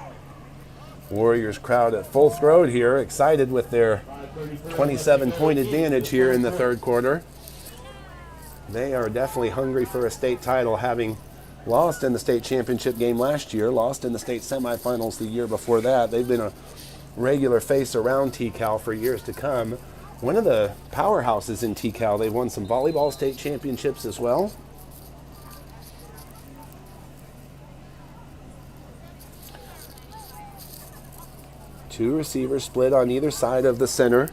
Warriors crowd at full throat here, excited with their 27-point advantage here in the third quarter. They are definitely hungry for a state title, having lost in the state championship game last year, lost in the state semifinals the year before that. They've been a regular face around TCAL for years to come. One of the powerhouses in TCAL. They've won some volleyball state championships as well. Two receivers split on either side of the center.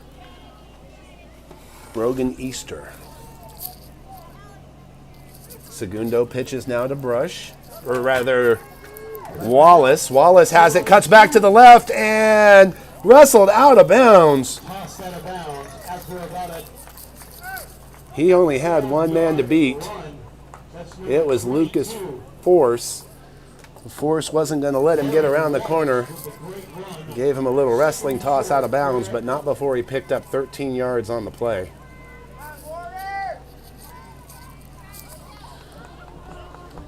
Brogan Easter. Segundo pitches now to Brush, or rather Wallace. Wallace has it, cuts back to the left, and wrestled out of bounds. Tossed out of bounds after about a He only had one man to beat. run. That's It was Lucas Force. Force wasn't going to let him get around the corner. Gave him a little wrestling toss out of bounds, but not before he picked up 13 yards on the play.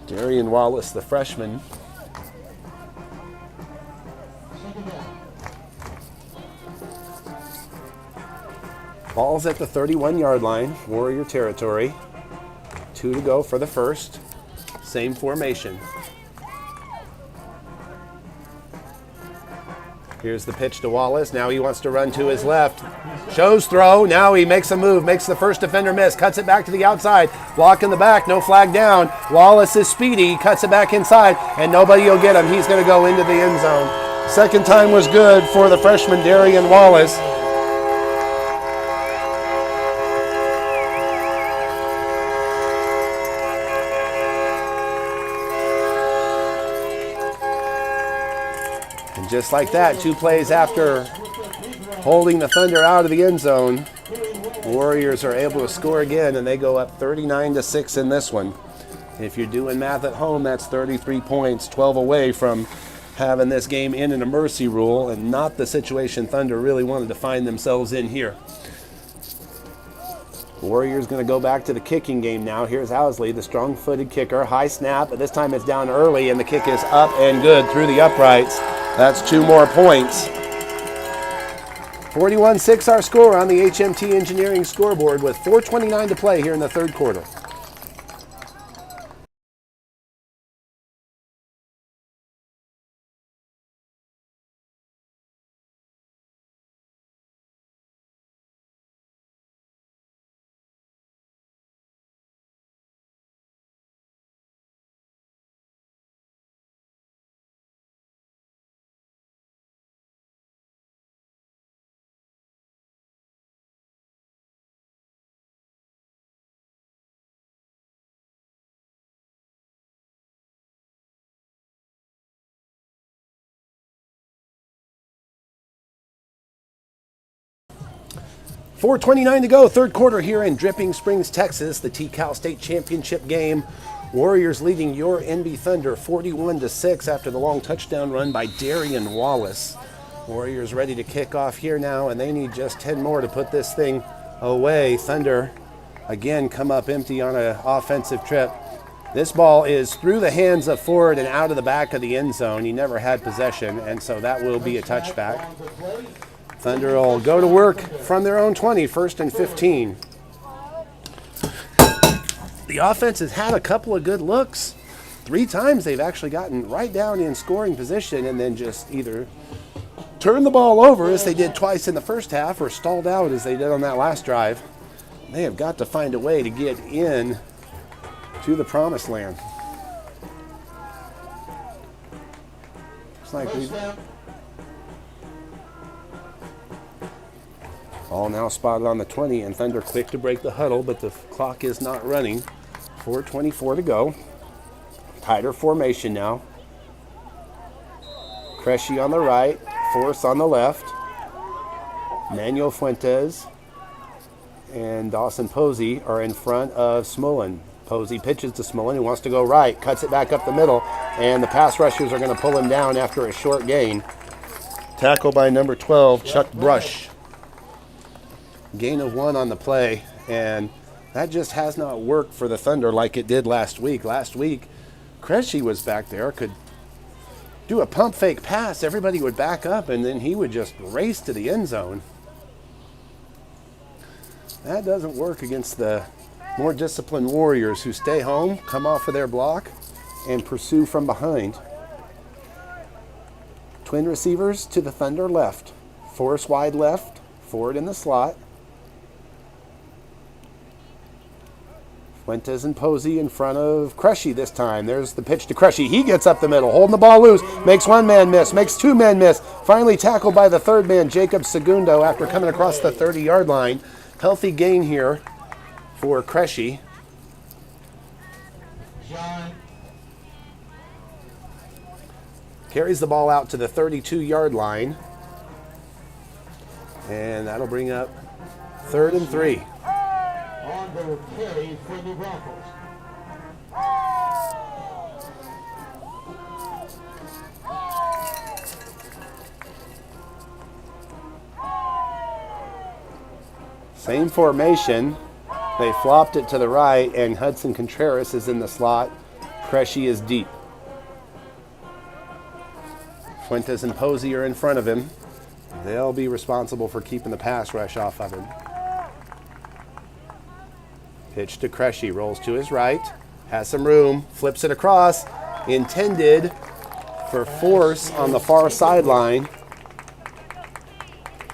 Darian Wallace, the freshman. Ball's at the 31-yard line, Warrior territory. 2 to go for the first. Same formation. Here's the pitch to Wallace. Now he wants to run to his left. Shows throw. Now he makes a move. Makes the first defender miss. Cuts it back to the outside. Block in the back. No flag down. Wallace is speedy. Cuts it back inside. And nobody will get him. He's going to go into the end zone. Second time was good for the freshman Darian Wallace. And just like that, 2 plays after holding the Thunder out of the end zone, Warriors are able to score again, and they go up 39-6 in this one. If you're doing math at home, that's 33 points, 12 away from having this game in a mercy rule, and not the situation Thunder really wanted to find themselves in here. Warriors going to go back to the kicking game now. Here's Housley, the strong-footed kicker. High snap, but this time it's down early, and the kick is up and good through the uprights. That's 2 more points. 41-6 our score on the HMT Engineering scoreboard with 4:29 to play here in the third quarter. .429 to go, third quarter here in Dripping Springs, Texas, the TCAL State Championship game. Warriors leading your NB Thunder 41-6 after the long touchdown run by Darian Wallace. Warriors ready to kick off here now, and they need just 10 more to put this thing away. Thunder again come up empty on an offensive trip. This ball is through the hands of Ford and out of the back of the end zone. He never had possession, and so that will be a touchback. Thunder will go to work from their own 20, 1st and 15. The offense has had a couple of good looks. 3 times they've actually gotten right down in scoring position and then just either turned the ball over as they did twice in the first half or stalled out as they did on that last drive. They have got to find a way to get in to the promised land. Looks like we've Ball now spotted on the 20, and Thunder quick to break the huddle, but the clock is not running. 4:24 to go. Tighter formation now. Cresci on the right, Force on the left. Manuel Fuentes and Dawson Posey are in front of Smullen. Posey pitches to Smullen, who wants to go right, cuts it back up the middle, and the pass rushers are going to pull him down after a short gain. Tackle by number 12, Chuck Brush. Gain of 1 on the play, and that just has not worked for the Thunder like it did last week. Last week, Cresci was back there, could do a pump fake pass, everybody would back up, and then he would just race to the end zone. That doesn't work against the more disciplined Warriors who stay home, come off of their block, and pursue from behind. Twin receivers to the Thunder left. Force wide left, Ford in the slot. Fuentes and Posey in front of Cresci this time. There's the pitch to Cresci. He gets up the middle, holding the ball loose, makes one man miss, makes two men miss. Finally tackled by the third man, Jacob Segundo, after coming across the 30-yard line. Healthy gain here for Cresci. Carries the ball out to the 32-yard line. And that'll bring up 3rd and 3. On the carry for the Broncos. Same formation. They flopped it to the right, and Hudson Contreras is in the slot. Cresci is deep. Fuentes and Posey are in front of him. They'll be responsible for keeping the pass rush off of him. Pitch to Cresci, rolls to his right, has some room, flips it across, intended for Force on the far sideline.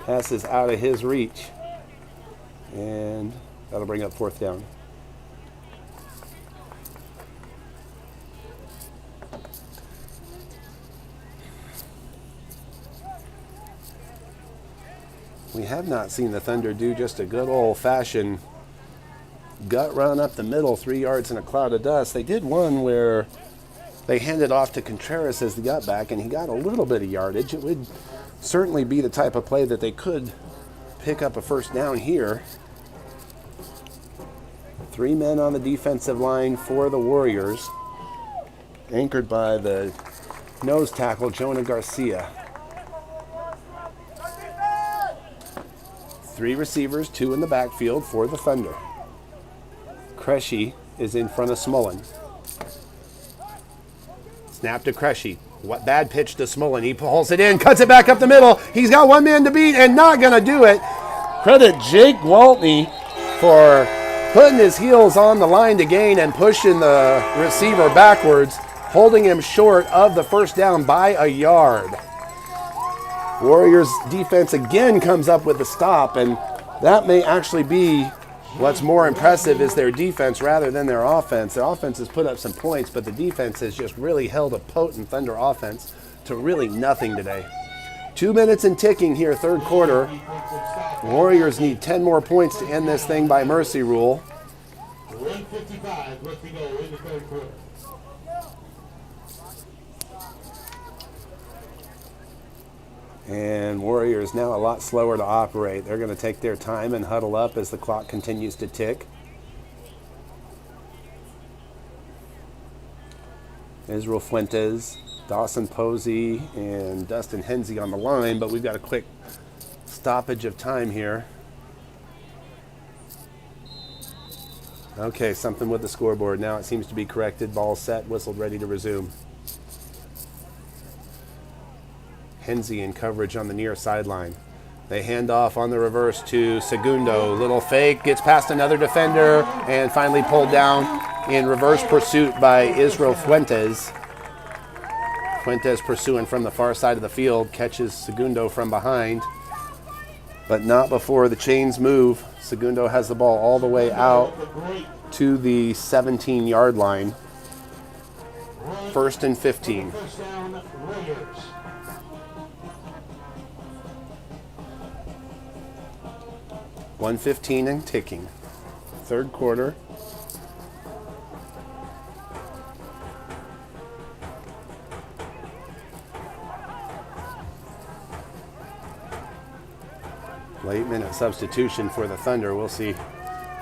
Passes out of his reach, and that'll bring up 4th down. We have not seen the Thunder do just a good old-fashioned gut run up the middle, 3 yards in a cloud of dust. They did one where they handed off to Contreras as the gut back, and he got a little bit of yardage. It would certainly be the type of play that they could pick up a 1st down here. 3 men on the defensive line for the Warriors, anchored by the nose tackle, Jonah Garcia. 3 receivers, 2 in the backfield for the Thunder. Cresci is in front of Smullen. Snap to Cresci. What bad pitch to Smullen. He pulls it in, cuts it back up the middle. He's got 1 man to beat and not going to do it. Credit Jake Waltney for putting his heels on the line to gain and pushing the receiver backwards, holding him short of the 1st down by a yard. Warriors defense again comes up with a stop, and that may actually be what's more impressive is their defense rather than their offense. Their offense has put up some points, but the defense has just really held a potent Thunder offense to really nothing today. 2 minutes and ticking here, 3rd quarter. Warriors need 10 more points to end this thing by mercy rule. 1:55 left to go in the 3rd quarter. And Warriors now a lot slower to operate. They're going to take their time and huddle up as the clock continues to tick. Israel Fuentes, Dawson Posey, and Dustin Hensey on the line, but we've got a quick stoppage of time here. Okay, something with the scoreboard. Now it seems to be corrected. Ball set, whistled, ready to resume. Hensey in coverage on the near sideline. They hand off on the reverse to Segundo. Little fake, gets past another defender, and finally pulled down in reverse pursuit by Israel Fuentes. Fuentes pursuing from the far side of the field, catches Segundo from behind, but not before the chains move. Segundo has the ball all the way out to the 17-yard line. 1st and 15. 1:15 and ticking. Third quarter. Late minute substitution for the Thunder. We'll see if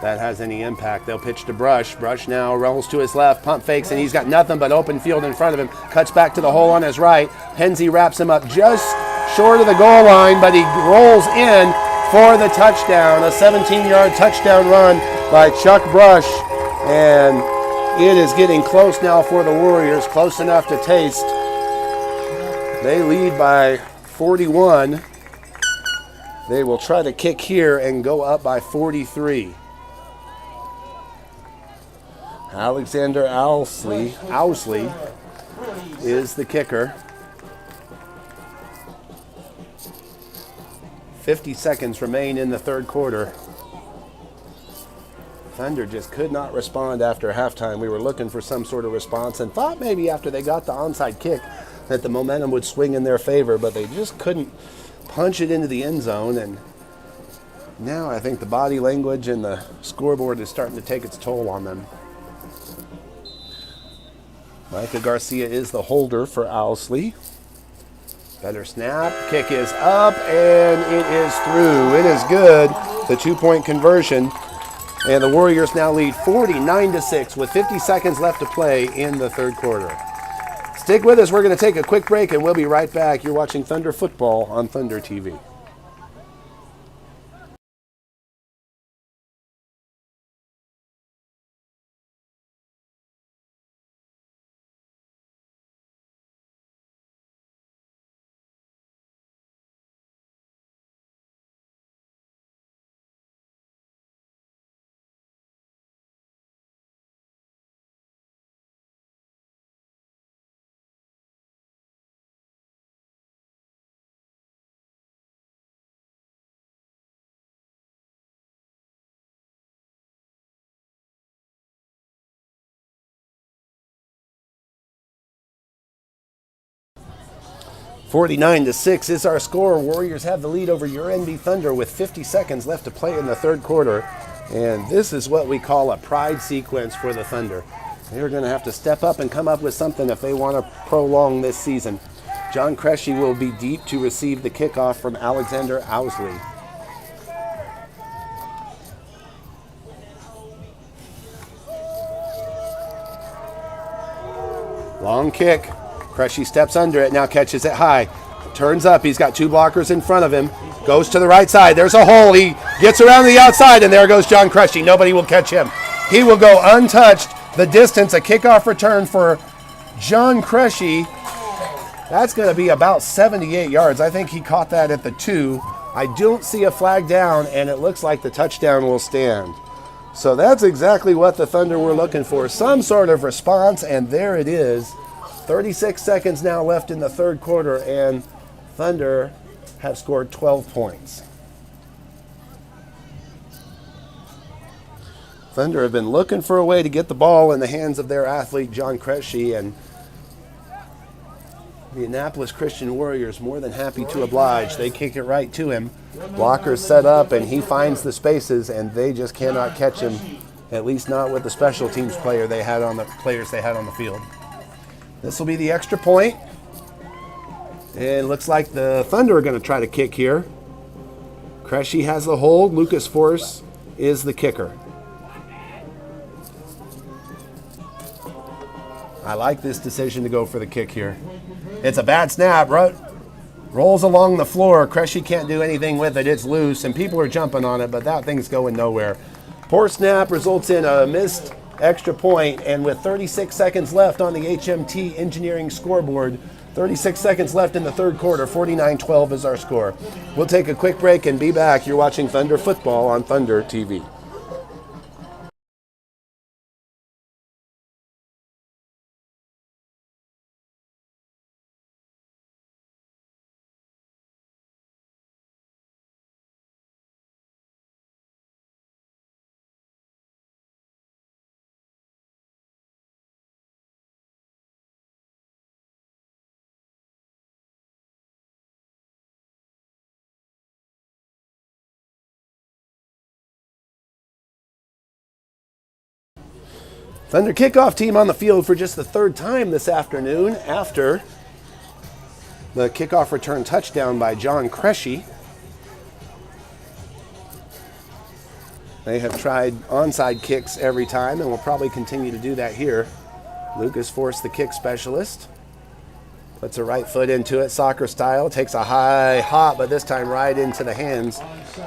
that has any impact. They'll pitch to Brush. Brush now rolls to his left, pump fakes, and he's got nothing but open field in front of him. Cuts back to the hole on his right. Penzie wraps him up just short of the goal line, but he rolls in for the touchdown. A 17-yard touchdown run by Chuck Brush. And it is getting close now for the Warriors, close enough to taste. They lead by 41. They will try to kick here and go up by 43. Alexander Owsley is the kicker. 50 seconds remain in the third quarter. Thunder just could not respond after halftime. We were looking for some sort of response and thought maybe after they got the onside kick that the momentum would swing in their favor, but they just couldn't punch it into the end zone. And now I think the body language and the scoreboard is starting to take its toll on them. Micah Garcia is the holder for Owsley. Better snap. Kick is up, and it is through. It is good. The 2-point conversion. And the Warriors now lead 49-6 with 50 seconds left to play in the third quarter. Stick with us. We're going to take a quick break, and we'll be right back. You're watching Thunder Football on Thunder TV. (49-6) is our score. Warriors have the lead over your NB Thunder with 50 seconds left to play in the third quarter. And this is what we call a pride sequence for the Thunder. They're going to have to step up and come up with something if they want to prolong this season. John Cressy will be deep to receive the kickoff from Alexander Owsley. Long kick. Cressy steps under it, now catches it high. Turns up, he's got two blockers in front of him. Goes to the right side, there's a hole. He gets around the outside, and there goes John Cressy. Nobody will catch him. He will go untouched. The distance, a kickoff return for John Cressy. That's going to be about 78 yards. I think he caught that at the 2. I don't see a flag down, and it looks like the touchdown will stand. So that's exactly what the Thunder were looking for. Some sort of response, and there it is. 36 seconds now left in the third quarter, and Thunder have scored 12 points. Thunder have been looking for a way to get the ball in the hands of their athlete, John Cressy, and the Annapolis Christian Warriors more than happy to oblige. They kick it right to him. Blockers set up, and he finds the spaces, and they just cannot catch him, at least not with the special teams players they had on the field. This will be the extra point. It looks like the Thunder are going to try to kick here. Cressy has the hold. Lucas Force is the kicker. I like this decision to go for the kick here. It's a bad snap. Rolls along the floor. Cressy can't do anything with it. It's loose, and people are jumping on it, but that thing's going nowhere. Poor snap results in a missed extra point, and with 36 seconds left on the HMT Engineering scoreboard, 36 seconds left in the third quarter, 49-12 is our score. We'll take a quick break and be back. You're watching Thunder Football on Thunder TV. Thunder kickoff team on the field for just the third time this afternoon after the kickoff return touchdown by John Cresci. They have tried onside kicks every time and will probably continue to do that here. Lucas Force, the kick specialist, puts a right foot into it, soccer style, takes a high hop, but this time right into the hands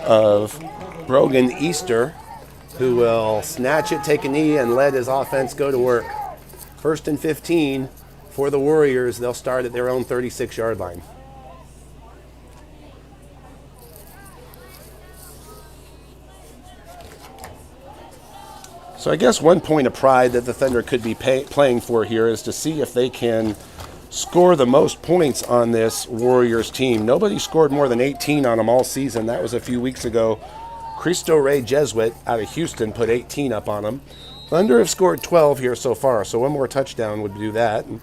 of Brogan Easter, who will snatch it, take a knee, and let his offense go to work. 1st and 15 for the Warriors. They'll start at their own 36-yard line. So I guess one point of pride that the Thunder could be playing for here is to see if they can score the most points on this Warriors team. Nobody scored more than 18 on them all season. That was a few weeks ago. Cristo Rey Jesuit out of Houston put 18 up on them. Thunder have scored 12 here so far, so one more touchdown would do that. And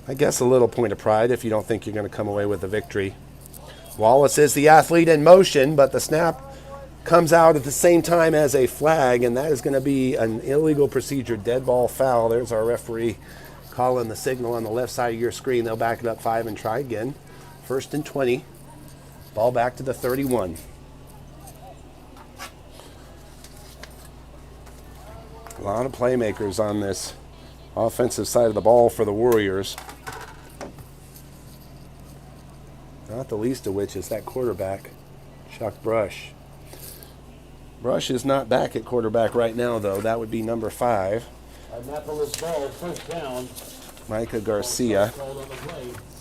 I guess a little point of pride if you don't think you're going to come away with a victory. Wallace is the athlete in motion, but the snap comes out at the same time as a flag, and that is going to be an illegal procedure, dead ball foul. There's our referee calling the signal on the left side of your screen. They'll back it up 5 and try again. 1st and 20. Ball back to the 31. A lot of playmakers on this offensive side of the ball for the Warriors. Not the least of which is that quarterback, Chuck Brush. Brush is not back at quarterback right now, though. That would be number 5. Annapolis ball, first down. Micah Garcia,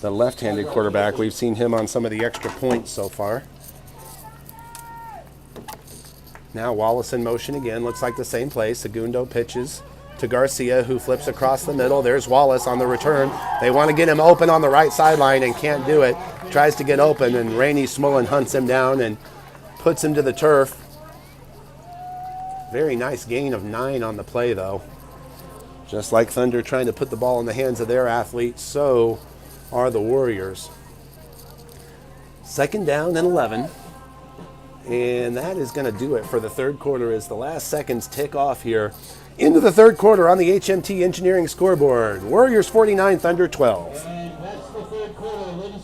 the left-handed quarterback. We've seen him on some of the extra points so far. Now Wallace in motion again. Looks like the same play. Segundo pitches to Garcia, who flips across the middle. There's Wallace on the return. They want to get him open on the right sideline and can't do it. Tries to get open, and Rainey Smullen hunts him down and puts him to the turf. Very nice gain of 9 on the play, though. Just like Thunder trying to put the ball in the hands of their athletes, so are the Warriors. 2nd down and 11. And that is going to do it for the third quarter as the last seconds tick off here into the third quarter on the HMT Engineering scoreboard. Warriors 49, Thunder 12. And that's the third quarter, ladies.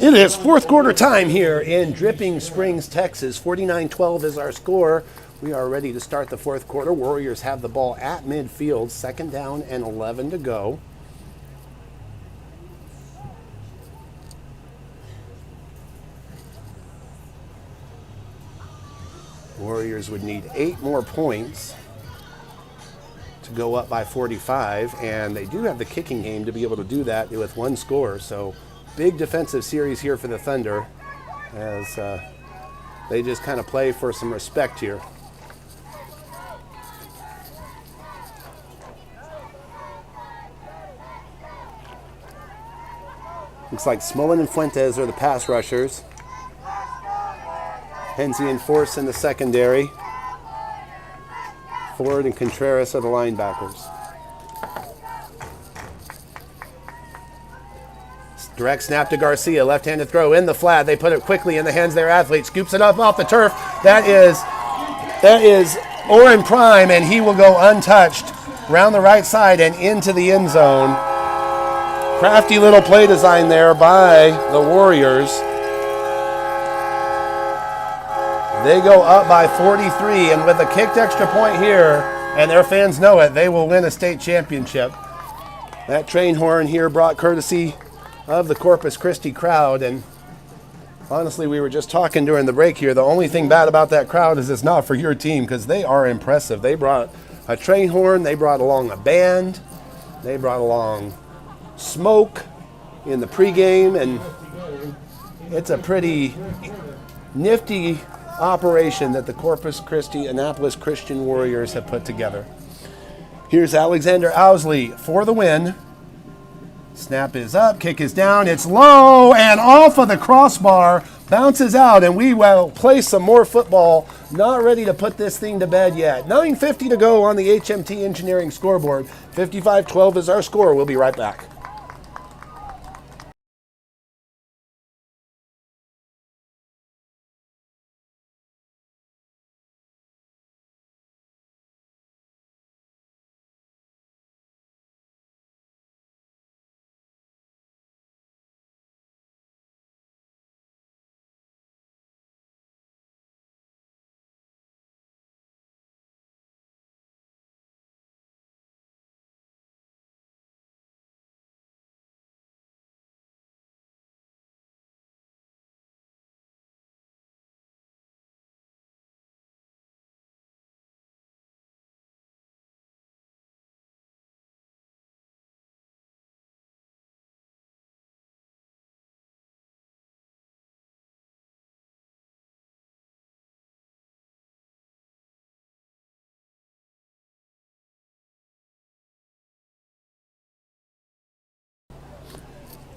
It is fourth quarter time here in Dripping Springs, Texas. 49-12 is our score. We are ready to start the fourth quarter. Warriors have the ball at midfield, 2nd down and 11 to go. Warriors would need 8 more points to go up by 45, and they do have the kicking game to be able to do that with 1 score. So big defensive series here for the Thunder as they just kind of play for some respect here. Looks like Smullen and Fuentes are the pass rushers. Henze and Force in the secondary. Ford and Contreras are the linebackers. Direct snap to Garcia, left-handed throw in the flat. They put it quickly in the hands of their athlete. Scoops it up off the turf. That is Oren Prime, and he will go untouched round the right side and into the end zone. Crafty little play design there by the Warriors. They go up by 43, and with a kicked extra point here, and their fans know it, they will win a state championship. That train horn here brought courtesy of the Corpus Christi crowd, and honestly, we were just talking during the break here. The only thing bad about that crowd is it's not for your team, because they are impressive. They brought a train horn, they brought along a band, they brought along smoke in the pregame, and it's a pretty nifty operation that the Corpus Christi Annapolis Christian Warriors have put together. Here's Alexander Owsley for the win. Snap is up, kick is down, it's low, and off of the crossbar, bounces out, and we will play some more football. Not ready to put this thing to bed yet. 9:50 to go on the HMT Engineering scoreboard. 55-12 is our score. We'll be right back.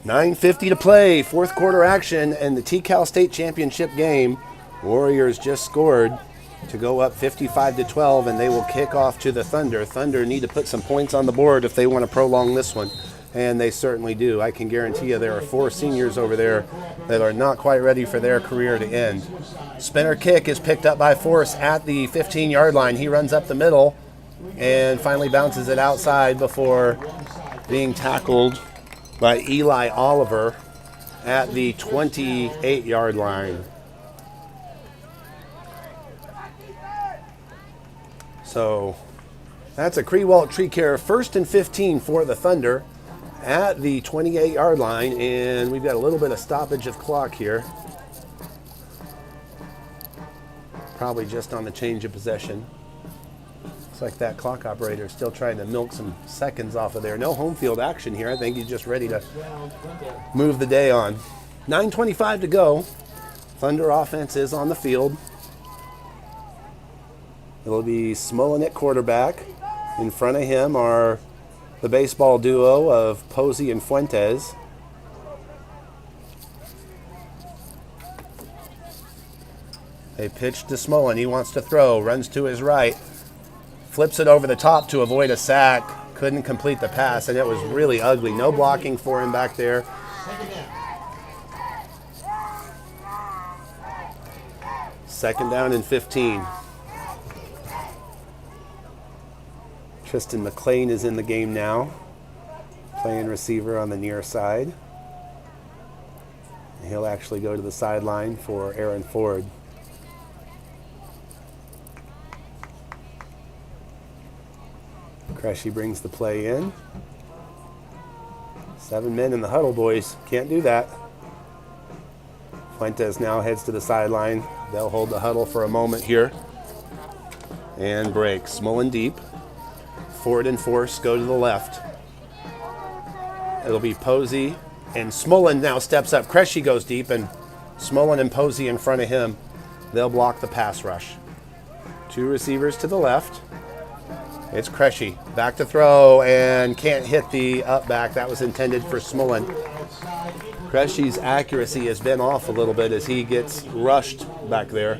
$9:50 to play, fourth quarter action, and the TCAL state championship game. Warriors just scored to go up 55-12, and they will kick off to the Thunder. Thunder need to put some points on the board if they want to prolong this one, and they certainly do. I can guarantee you there are 4 seniors over there that are not quite ready for their career to end. Spinner kick is picked up by Force at the 15-yard line. He runs up the middle and finally bounces it outside before being tackled by Eli Oliver at the 28-yard line. So that's a Crewalt Tree Care 1st and 15 for the Thunder at the 28-yard line, and we've got a little bit of stoppage of clock here. Probably just on the change of possession. Looks like that clock operator is still trying to milk some seconds off of there. No home field action here. I think he's just ready to move the day on. 9:25 to go. Thunder offense is on the field. It'll be Smullen at quarterback. In front of him are the baseball duo of Posey and Fuentes. They pitch to Smullen. He wants to throw. Runs to his right. Flips it over the top to avoid a sack. Couldn't complete the pass, and it was really ugly. No blocking for him back there. Second down and 15. Tristan McLean is in the game now, playing receiver on the near side. He'll actually go to the sideline for Aaron Ford. Cressy brings the play in. 7 men in the huddle, boys. Can't do that. Fuentes now heads to the sideline. They'll hold the huddle for a moment here. And breaks. Smullen deep. Ford and Force go to the left. It'll be Posey, and Smullen now steps up. Cressy goes deep, and Smullen and Posey in front of him. They'll block the pass rush. 2 receivers to the left. It's Cressy. Back to throw, and can't hit the up back. That was intended for Smullen. Cressy's accuracy has been off a little bit as he gets rushed back there.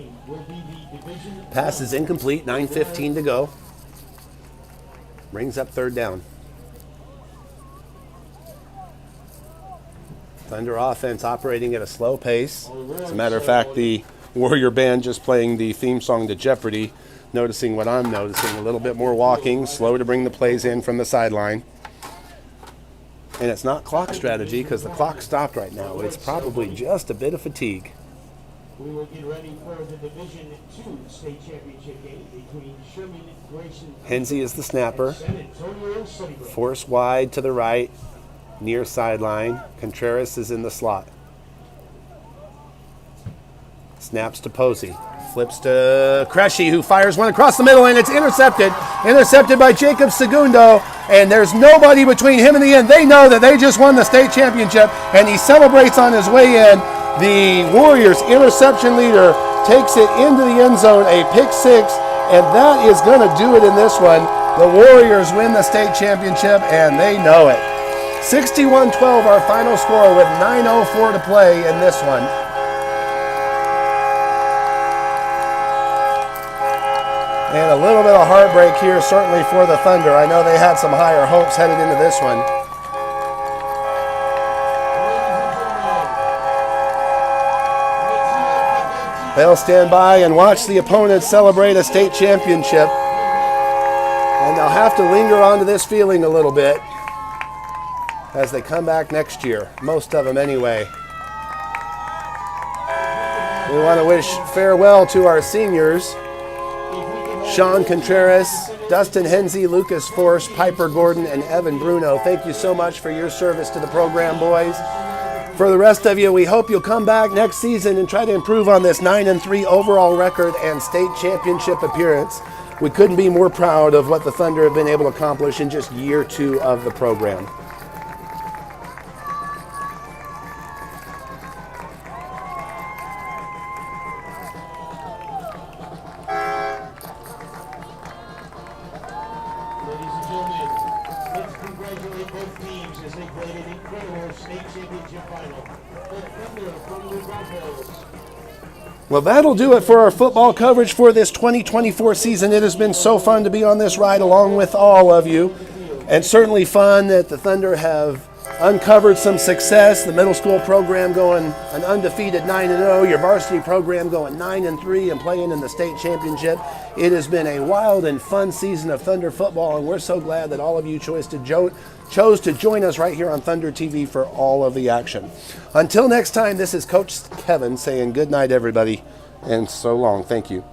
Pass is incomplete. 9:15 to go. Brings up third down. Thunder offense operating at a slow pace. As a matter of fact, the Warrior Band just playing the theme song to Jeopardy. Noticing what I'm noticing, a little bit more walking, slow to bring the plays in from the sideline. And it's not clock strategy because the clock stopped right now. It's probably just a bit of fatigue. We will get ready for the Division II state championship game between Sherman Grayson Hensey is the snapper. and San Antonio Sunnybrook. Force wide to the right, near sideline. Contreras is in the slot. Snaps to Posey. Flips to Cresci, who fires one across the middle, and it's intercepted. Intercepted by Jacob Segundo, and there's nobody between him and the end. They know that they just won the state championship, and he celebrates on his way in. The Warriors interception leader takes it into the end zone, a pick six, and that is going to do it in this one. The Warriors win the state championship, and they know it. 61-12 our final score with 9:04 to play in this one. And a little bit of heartbreak here, certainly for the Thunder. I know they had some higher hopes headed into this one. They'll stand by and watch the opponents celebrate a state championship. And they'll have to linger onto this feeling a little bit as they come back next year. Most of them anyway. We want to wish farewell to our seniors. Sean Contreras, Dustin Hensey, Lucas Force, Piper Gordon, and Evan Bruno. Thank you so much for your service to the program, boys. For the rest of you, we hope you'll come back next season and try to improve on this 9-3 overall record and state championship appearance. We couldn't be more proud of what the Thunder have been able to accomplish in just year 2 of the program. Ladies and gentlemen, let's congratulate both teams as they played an incredible state championship final. The Thunder from the Broncos. Well, that'll do it for our football coverage for this 2024 season. It has been so fun to be on this ride along with all of you, and certainly fun that the Thunder have uncovered some success. The middle school program going an undefeated 9-0, your varsity program going 9-3 and playing in the state championship. It has been a wild and fun season of Thunder football, and we're so glad that all of you chose to join us right here on Thunder TV for all of the action. Until next time, this is Coach Kevin saying good night, everybody, and so long. Thank you.